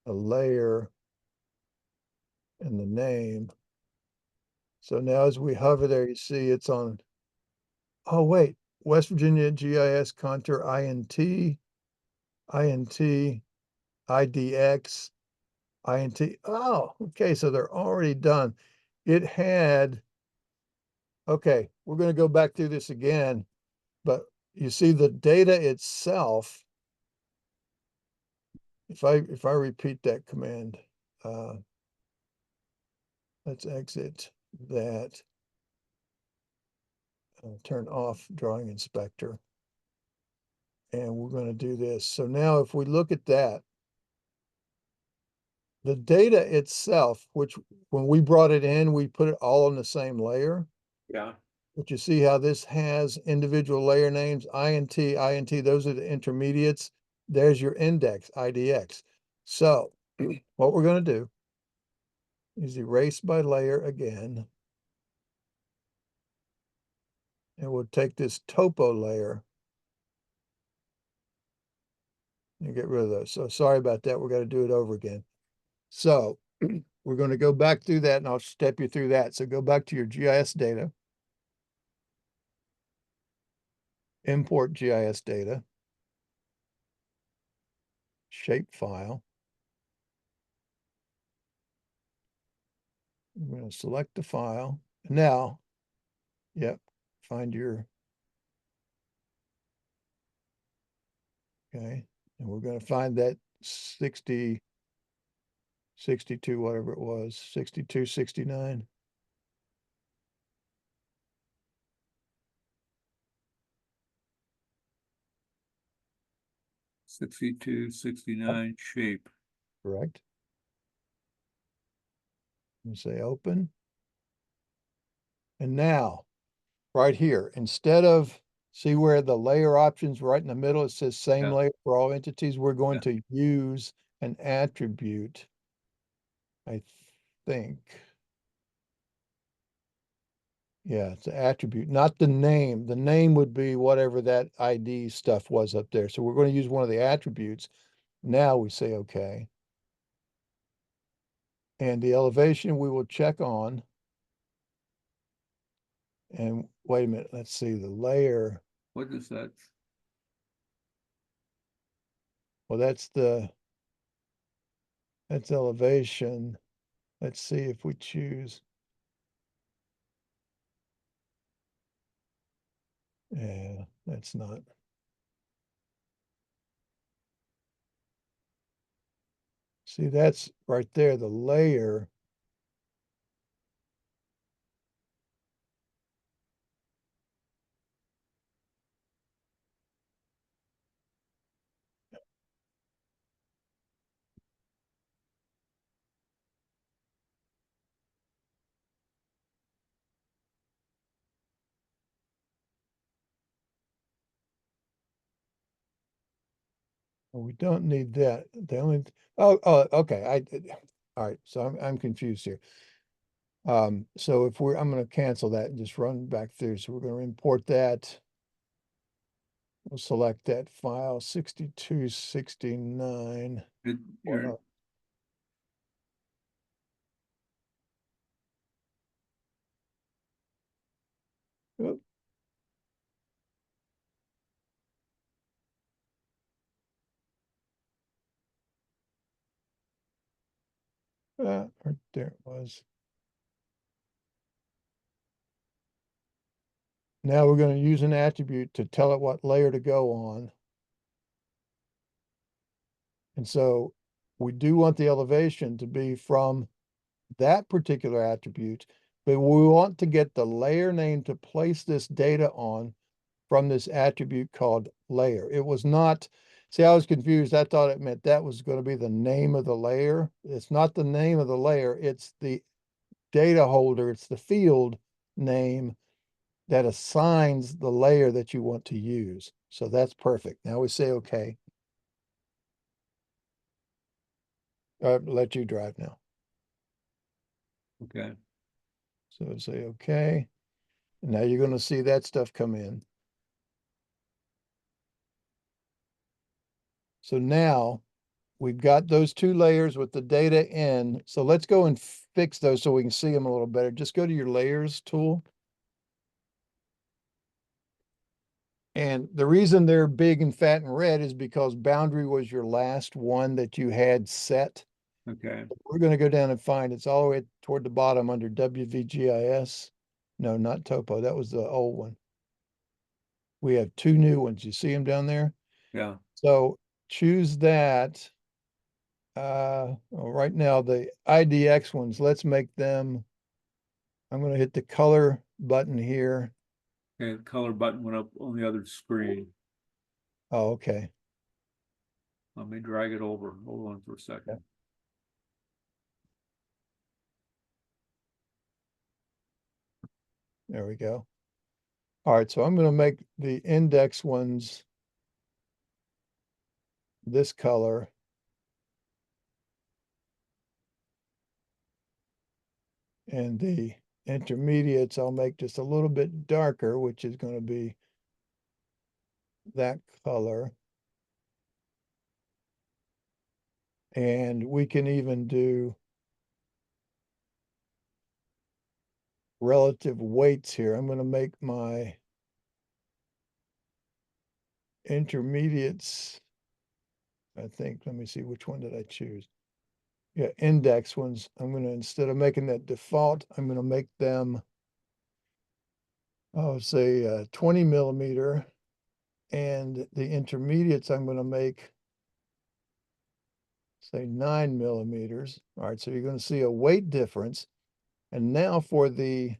a layer, and the name. So now as we hover there, you see it's on, oh wait, West Virginia GIS contour INT, INT, IDX, INT. Oh, okay, so they're already done. It had, okay, we're going to go back through this again, but you see the data itself. If I repeat that command, let's exit that, turn off drawing inspector. And we're going to do this. So now if we look at that, the data itself, which when we brought it in, we put it all on the same layer. Yeah. But you see how this has individual layer names, INT, INT, those are the intermediates. There's your index, IDX. So what we're going to do is erase by layer again. And we'll take this topo layer and get rid of those. So sorry about that. We're going to do it over again. So we're going to go back through that and I'll step you through that. So go back to your GIS data, import GIS data, shape file. I'm going to select the file. Now, yep, find your, okay. And we're going to find that 60, 62, whatever it was, 62, 69. 62, 69 shape. Correct. And say open. And now, right here, instead of, see where the layer options right in the middle, it says same Yeah. layer for all entities, we're going Yeah. to use an attribute, I think. Yeah, it's an attribute, not the name. The name would be whatever that ID stuff was up there. So we're going to use one of the attributes. Now we say okay. And the elevation we will check on. And wait a minute, let's see the layer. What is that? Well, that's elevation. Let's see if we choose. Yeah, that's not. See, that's right there, the layer. Well, we don't need that. The only, okay. All right. So I'm confused here. So if I'm going to cancel that and just run back through. So we're going to import that. We'll select that file 6269. You're, Oh, right there it was. Now we're going to use an attribute to tell it what layer to go on. And so we do want the elevation to be from that particular attribute, but we want to get the layer name to place this data on from this attribute called layer. It was not, see, I was confused. I thought it meant that was going to be the name of the layer. It's not the name of the layer. It's the data holder. It's the field name that assigns the layer that you want to use. So that's perfect. Now we say, okay. Let you drive now. okay. So say, okay. And now you're going to see that stuff come in. So now we've got those two layers with the data in. So let's go and fix those so we can see them a little better. Just go to your layers tool. And the reason they're big and fat and red is because boundary was your last one that you had set. Okay. We're going to go down and find it's all the way toward the bottom under WVGIS. No, not topo. That was the old one. We have two new ones. You see them down there? Yeah. So choose that. Well, right now the IDX ones, let's make them, I'm going to hit the color button here. Okay. The color button went up on the other screen. Oh, okay. Let me drag it over. Hold on for a second. There we go. All right, so I'm going to make the index ones this color. And the intermediates I'll make just a little bit darker, which is going to be that color. And we can even do relative weights here. I'm going to make my intermediates, I think, let me see, which one did I choose? Yeah, index ones. I'm going to, instead of making that default, I'm going to make them, oh, say 20 millimeter. And the intermediates, I'm going to make, say 9 millimeters. All right, so you're going to see a weight difference. And now for the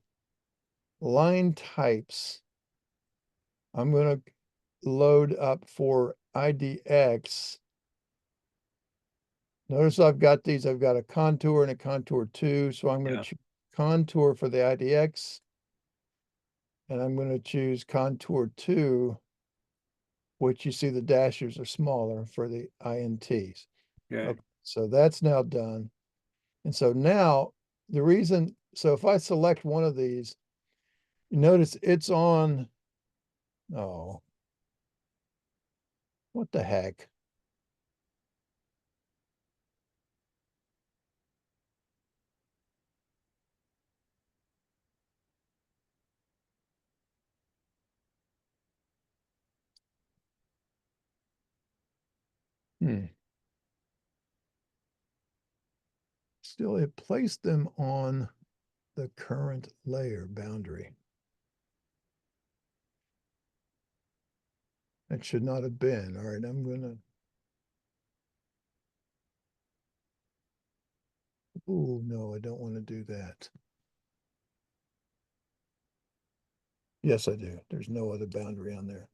line types, I'm going to load up for IDX. Notice I've got these, I've got a contour and a contour 2. So I'm going Yeah, to choose contour for the IDX. And I'm going to choose contour 2, which you see the dashes are smaller for the INTs. okay, Okay, so that's now done. And so now the reason, so if I select one of these, you notice it's on, oh, what the heck? Hmm. Still, it placed them on the current layer boundary. That should not have been. All right, I'm gonna, oh no, I don't want to do that. Yes, I do. There's no other boundary on there.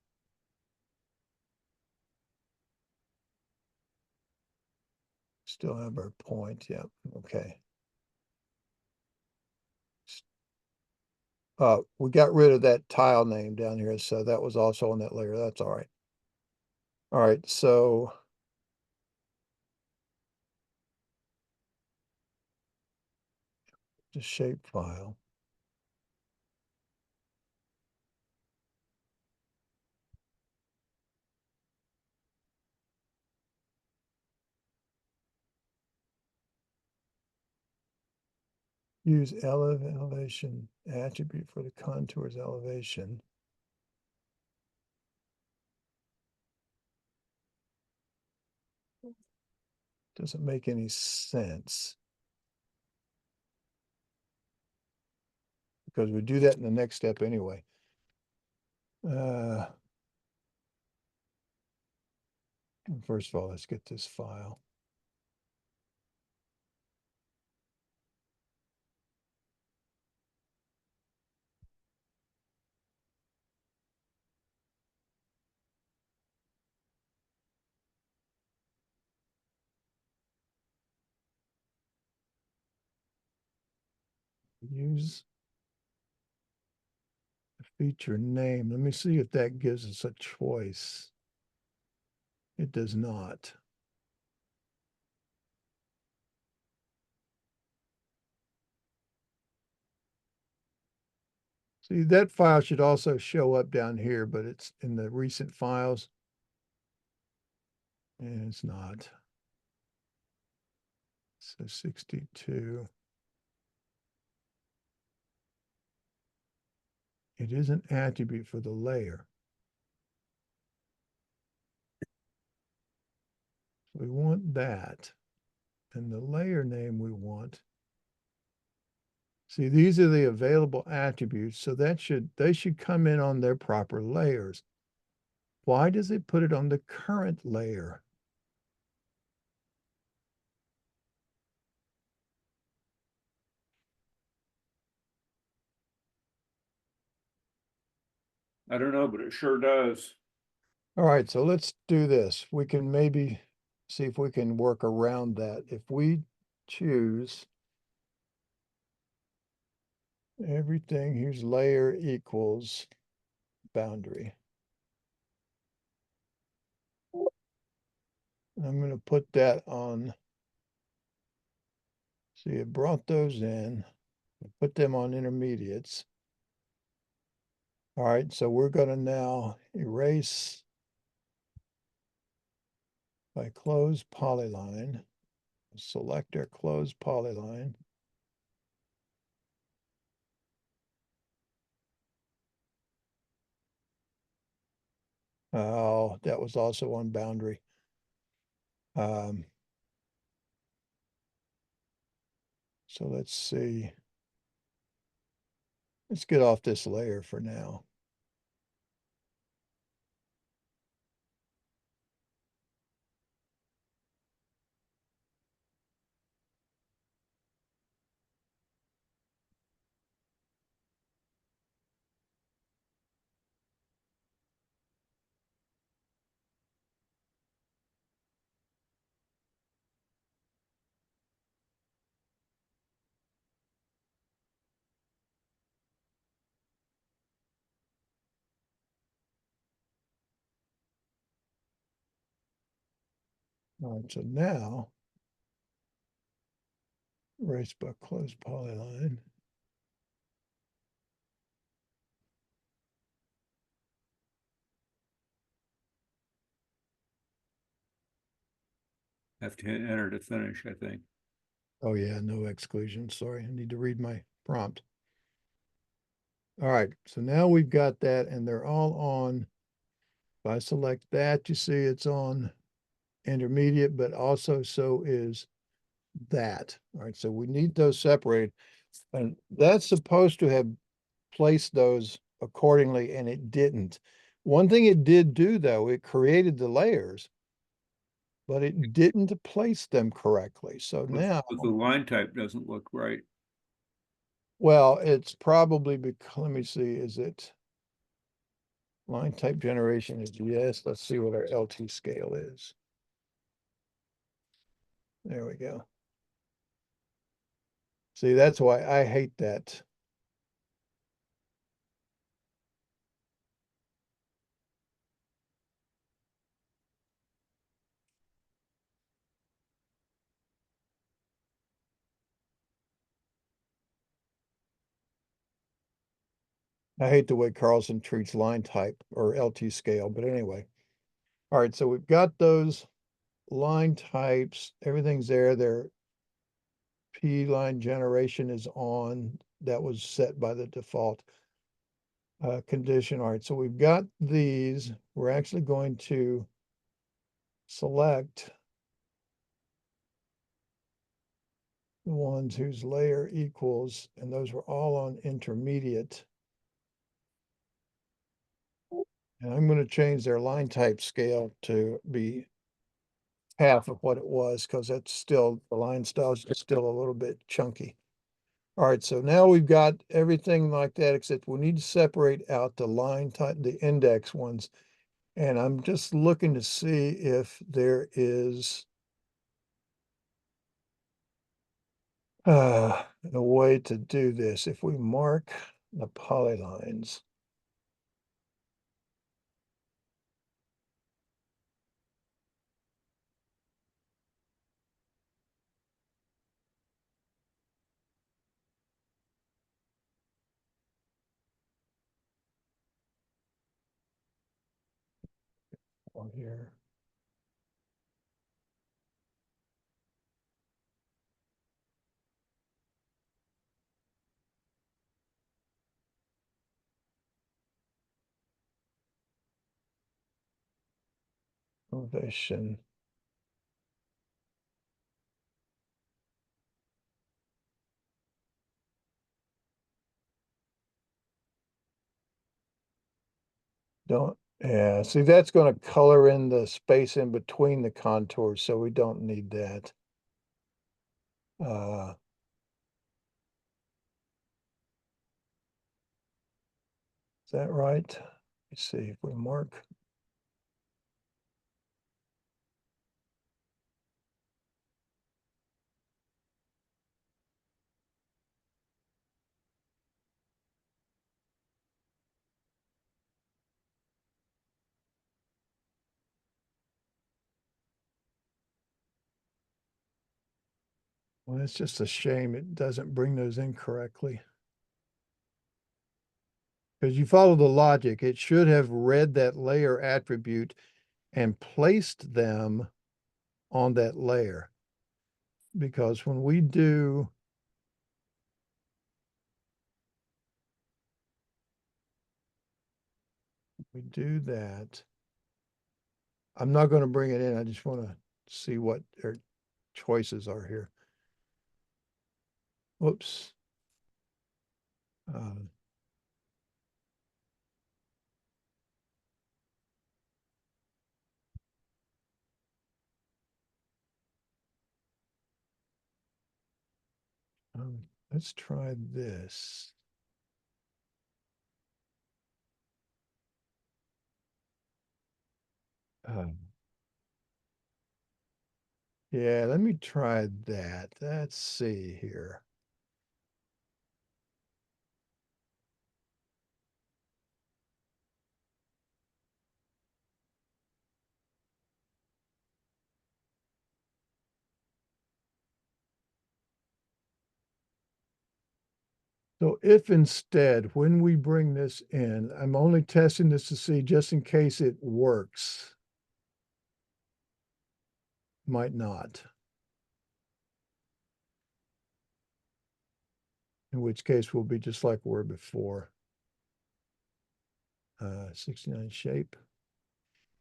Still have our point. Yeah, okay. We got rid of that tile name down here, so that was also on that layer. That's all right. All right, so the shape file. Use elevation attribute for the contours elevation. Doesn't make any sense. Because we do that in the next step anyway. First of all, let's get this file. Use the feature name. Let me see if that gives us a choice. It does not. See, that file should also show up down here, but it's in the recent files. And it's not. So 62. It is an attribute for the layer. We want that. And the layer name we want. See, these are the available attributes, so they should come in on their proper layers. Why does it put it on the current layer? I don't know, but it sure does. All right, so let's do this. We can maybe see if we can work around that. If we choose everything whose layer equals boundary. I'm going to put that on. See, it brought those in, put them on intermediates. All right, so we're going to now erase by close polyline, select our close polyline. Oh, that was also on boundary. So let's see. Let's get off this layer for now. All right, so now erase by close polyline. Have to hit enter to finish, I think. Oh yeah, no exclusion. Sorry, I need to read my prompt. All right, so now we've got that and they're all on. If I select that, you see it's on intermediate, but also so is that. All right, so we need those separated. And that's supposed to have placed those accordingly, and it didn't. One thing it did do, though, it created the layers, but it didn't place them correctly. So now, But the line type doesn't look right. well, it's probably because, let me see, is it line type generation is yes. Let's see what our LT scale is. There we go. See, that's why I hate that. I hate the way Carlson treats line type or LT scale, but anyway. All right, so we've got those line types, everything's there. Their P line generation is on. That was set by the default condition. All right, so we've got these. We're actually going to select the ones whose layer equals, and those were all on intermediate. And I'm going to change their line type scale to be half of what it was because that's still, the line style is still a little bit chunky. All right, so now we've got everything like that, except we need to separate out the line type, the index ones. And I'm just looking to see if there is a way to do this. If we mark the polylines. On here. Elevation. Don't, yeah, see, that's going to color in the space in between the contours, so we don't need that. Uh, is that right? Let's see if we mark. Well, it's just a shame it doesn't bring those in correctly. Because you follow the logic, it should have read that layer attribute and placed them on that layer. Because when we do that, I'm not going to bring it in. I just want to see what their choices are here. Whoops. Uh, let's try this. Yeah, let me try that. Let's see here. So if instead, when we bring this in, I'm only testing this to see just in case it works. Might not. In which case we'll be just like we were before. 69 shape.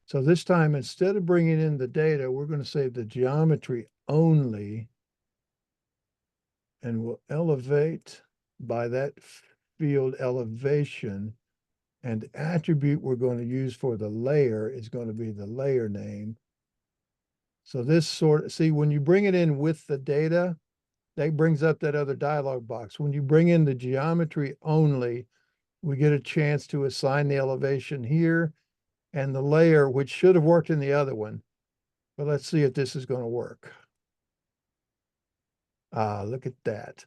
So this time, instead of bringing in the data, we're going to say the geometry only, and we'll elevate by that field elevation, and the attribute we're going to use for the layer is going to be the layer name. So this see, when you bring it in with the data, that brings up that other dialog box. When you bring in the geometry only, we get a chance to assign the elevation here and the layer, which should have worked in the other one. But let's see if this is going to work. Ah, look at that.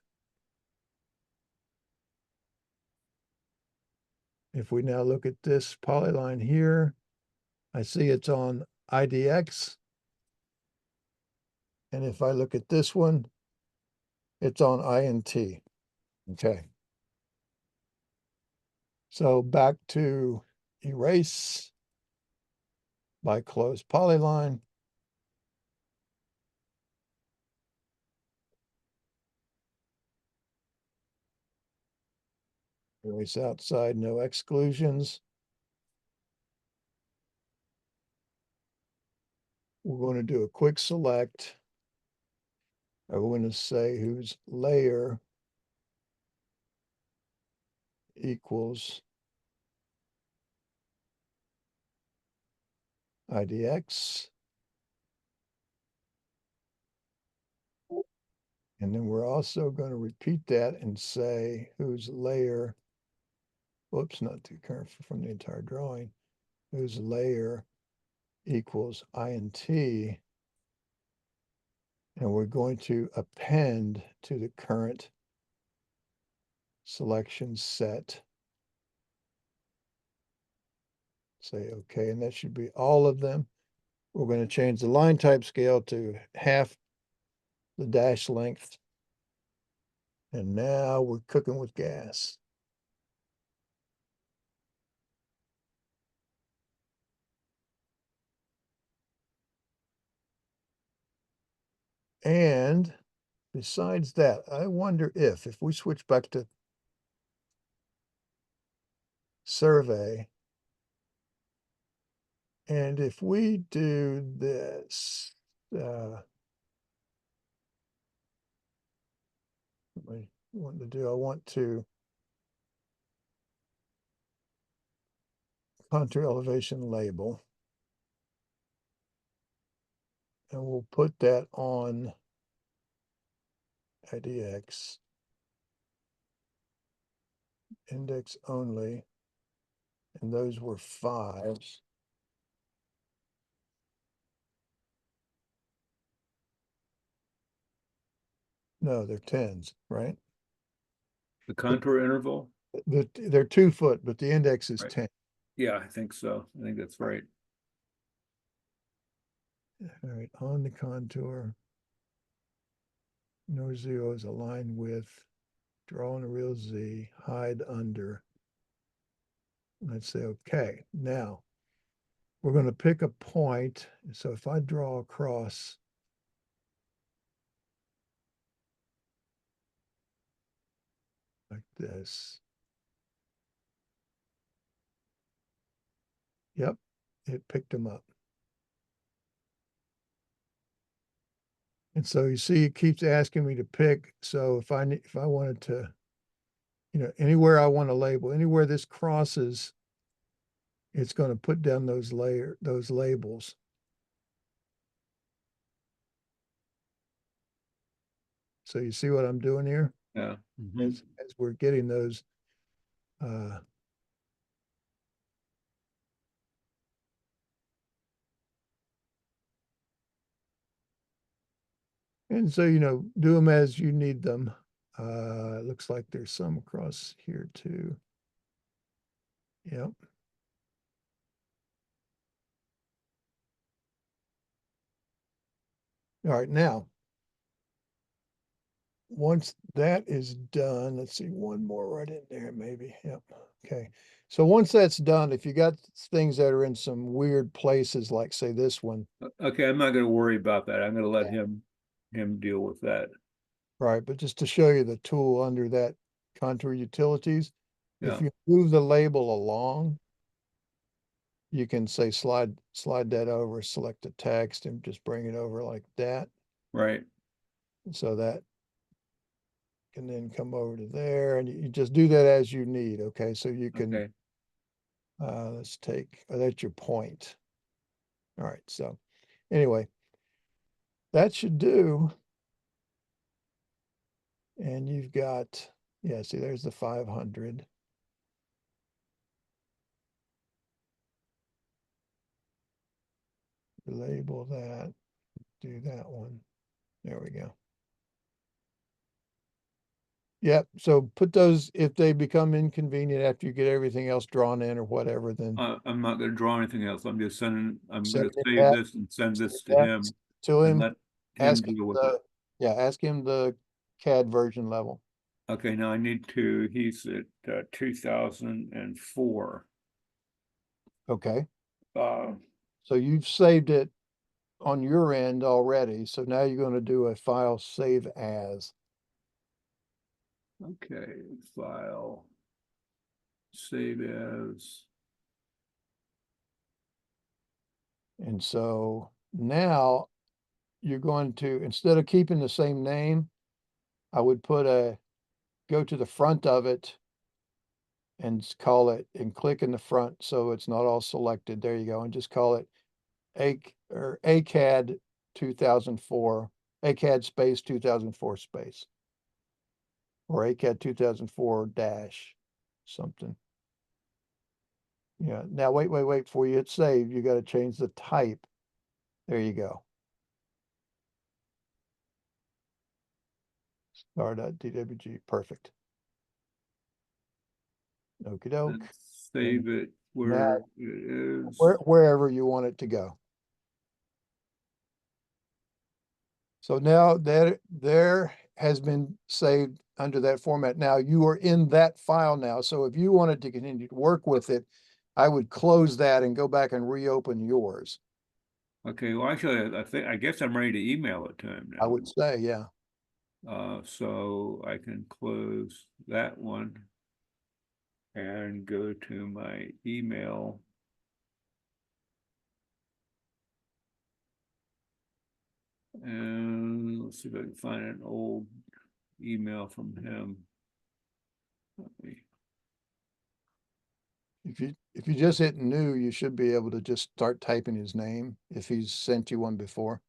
If we now look at this polyline here, I see it's on IDX. And if I look at this one, it's on INT. Okay. So back to erase by close polyline. Erase outside, no exclusions. We're going to do a quick select. I'm going to say whose layer equals IDX. And then we're also going to repeat that and say whose layer, whoops, not too current from the entire drawing, whose layer equals INT. And we're going to append to the current selection set. Say okay, and that should be all of them. We're going to change the line type scale to half the dash length. And now we're cooking with gas. And besides that, I wonder if we switch back to survey, and if we do this, I want to contour elevation label, and we'll put that on IDX, index only, and those were 5s. No, they're 10s, right? The contour interval? They're 2 foot, but the index is Right. 10. Yeah, I think so. I think that's right. All right, on the contour. Ignore zeros, align with, draw on a real Z, hide under. Let's say, okay, now we're going to pick a point. So if I draw across like this, yep, it picked them up. And so you see, it keeps asking me to pick. So if I wanted to, anywhere I want to label, anywhere this crosses, it's going to put down those labels. So you see what I'm doing here? Yeah. As we're getting those, uh, and so, do them as you need them. It looks like there's some across here too. Yep. All right, now, once that is done, let's see, one more right in there, maybe. Yep. Okay. So once that's done, if you got things that are in some weird places, like say this one, Okay, I'm not going to worry about that. I'm going to let Yeah. him deal with that. right? But just to show you the tool under that contour utilities, Yeah. if you move the label along, you can say slide that over, select the text and just bring it over like that. Right. So that can then come over to there, and you just do that as you need. Okay. So you can, Okay. let's take, that's your point. All right. So anyway, that should do. And you've got, yeah, see, there's the 500. Label that, do that one. There we go. Yep. So put those, if they become inconvenient after you get everything else drawn in or whatever, then I'm not going to draw anything else. I'm just sending, I'm going send to it save that, this and send send this to that him to and him. let him Ask him deal with it. yeah, ask him the CAD version level. Okay, now I need to, he's at 2004. Okay. Uh, So you've saved it on your end already. So now you're going to do a file save as. okay, file, save as. And so now you're going to, instead of keeping the same name, I would go to the front of it and call it, and click in the front so it's not all selected. There you go. And just call it ACAD 2004, ACAD space 2004 space, or ACAD 2004 dash something. Yeah. Now wait, before you hit save, you got to change the type. There you go. Star.dwg. Perfect. Okie doke. And save it Now, where it is. wherever you want it to go. So now that there has been saved under that format. Now you are in that file now. So if you wanted to continue to work with it, I would close that and go back and reopen yours. Okay, well, actually, I guess I'm ready to email it to him I now. would say, yeah. So I can close that one and go to my email. And let's see if I can find an old email from him. Let me, If you just hit new, you should be able to just start typing his name if he's sent you one before.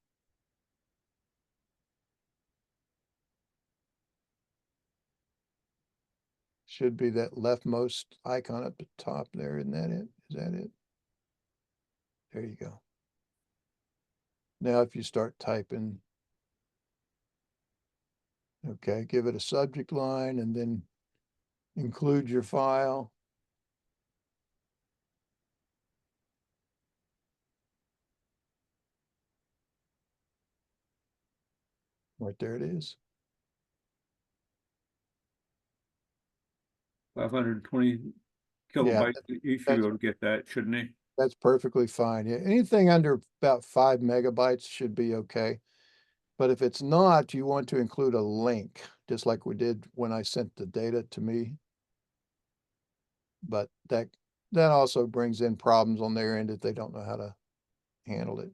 Should be that leftmost icon at the top there. Isn't that it? Is that it? There you go. Now if you start typing, okay, give it a subject line and then include your file. Right there it is. 520 Yeah, kilobytes. He should be that's able to get that, shouldn't he? that's perfectly fine. Yeah, anything under about 5 MB should be okay. But if it's not, you want to include a link, just like we did when I sent the data to me. But that also brings in problems on their end if they don't know how to handle it.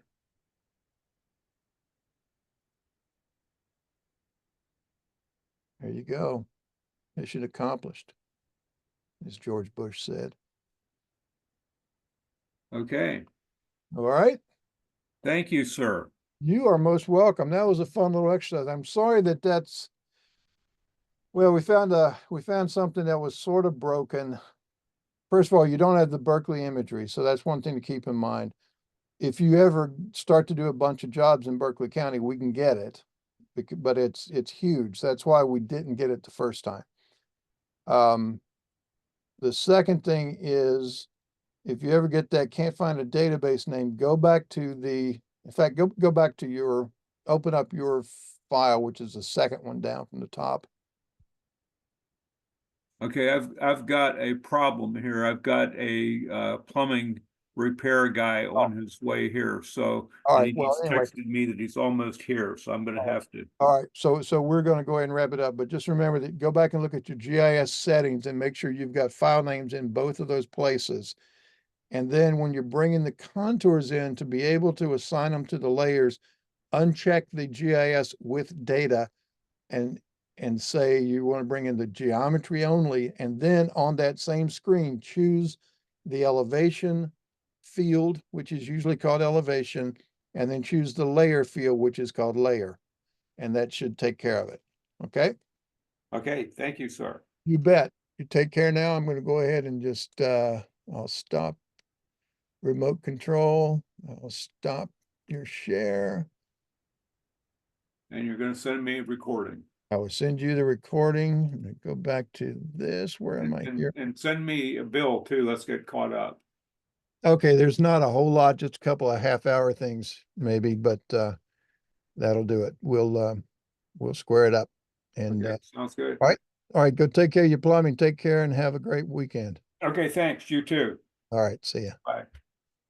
There you go. Mission accomplished, as George Bush said. Okay. All right. Thank you, sir. You are most welcome. That was a fun little exercise. I'm sorry that that's, well, we found something that was sort of broken. First of all, you don't have the Berkeley imagery, so that's one thing to keep in mind. If you ever start to do a bunch of jobs in Berkeley County, we can get it, but it's huge. That's why we didn't get it the first time. The second thing is, if you ever get that, can't find a database name, go back to in fact, go back to open up your file, which is the second one down from the top. Okay, I've got a problem here. I've got a plumbing repair guy Oh, on his way here. So, all and right. he Well, just anyway, texted me that he's almost here. So I'm going to have to. all right. So we're going to go ahead and wrap it up, but just remember that go back and look at your GIS settings and make sure you've got file names in both of those places. And then when you're bringing the contours in to be able to assign them to the layers, uncheck the GIS with data and say you want to bring in the geometry only. And then on that same screen, choose the elevation field, which is usually called elevation, and then choose the layer field, which is called layer. And that should take care of it. Okay. Okay, thank you, sir. You bet. You take care now. I'm going to go ahead and just, I'll stop remote control. I'll stop your share. And you're going to send me a recording. I will send you the recording. I'm going to go back to this. Where am I here? And send me a bill too. Let's get caught up. Okay, there's not a whole lot, just a couple of half-hour things maybe, but that'll do it. We'll square it up. And Okay, sounds good. all right. All right, go take care of your plumbing. Take care and have a great weekend. Okay, thanks. You too. All right, see ya. Bye.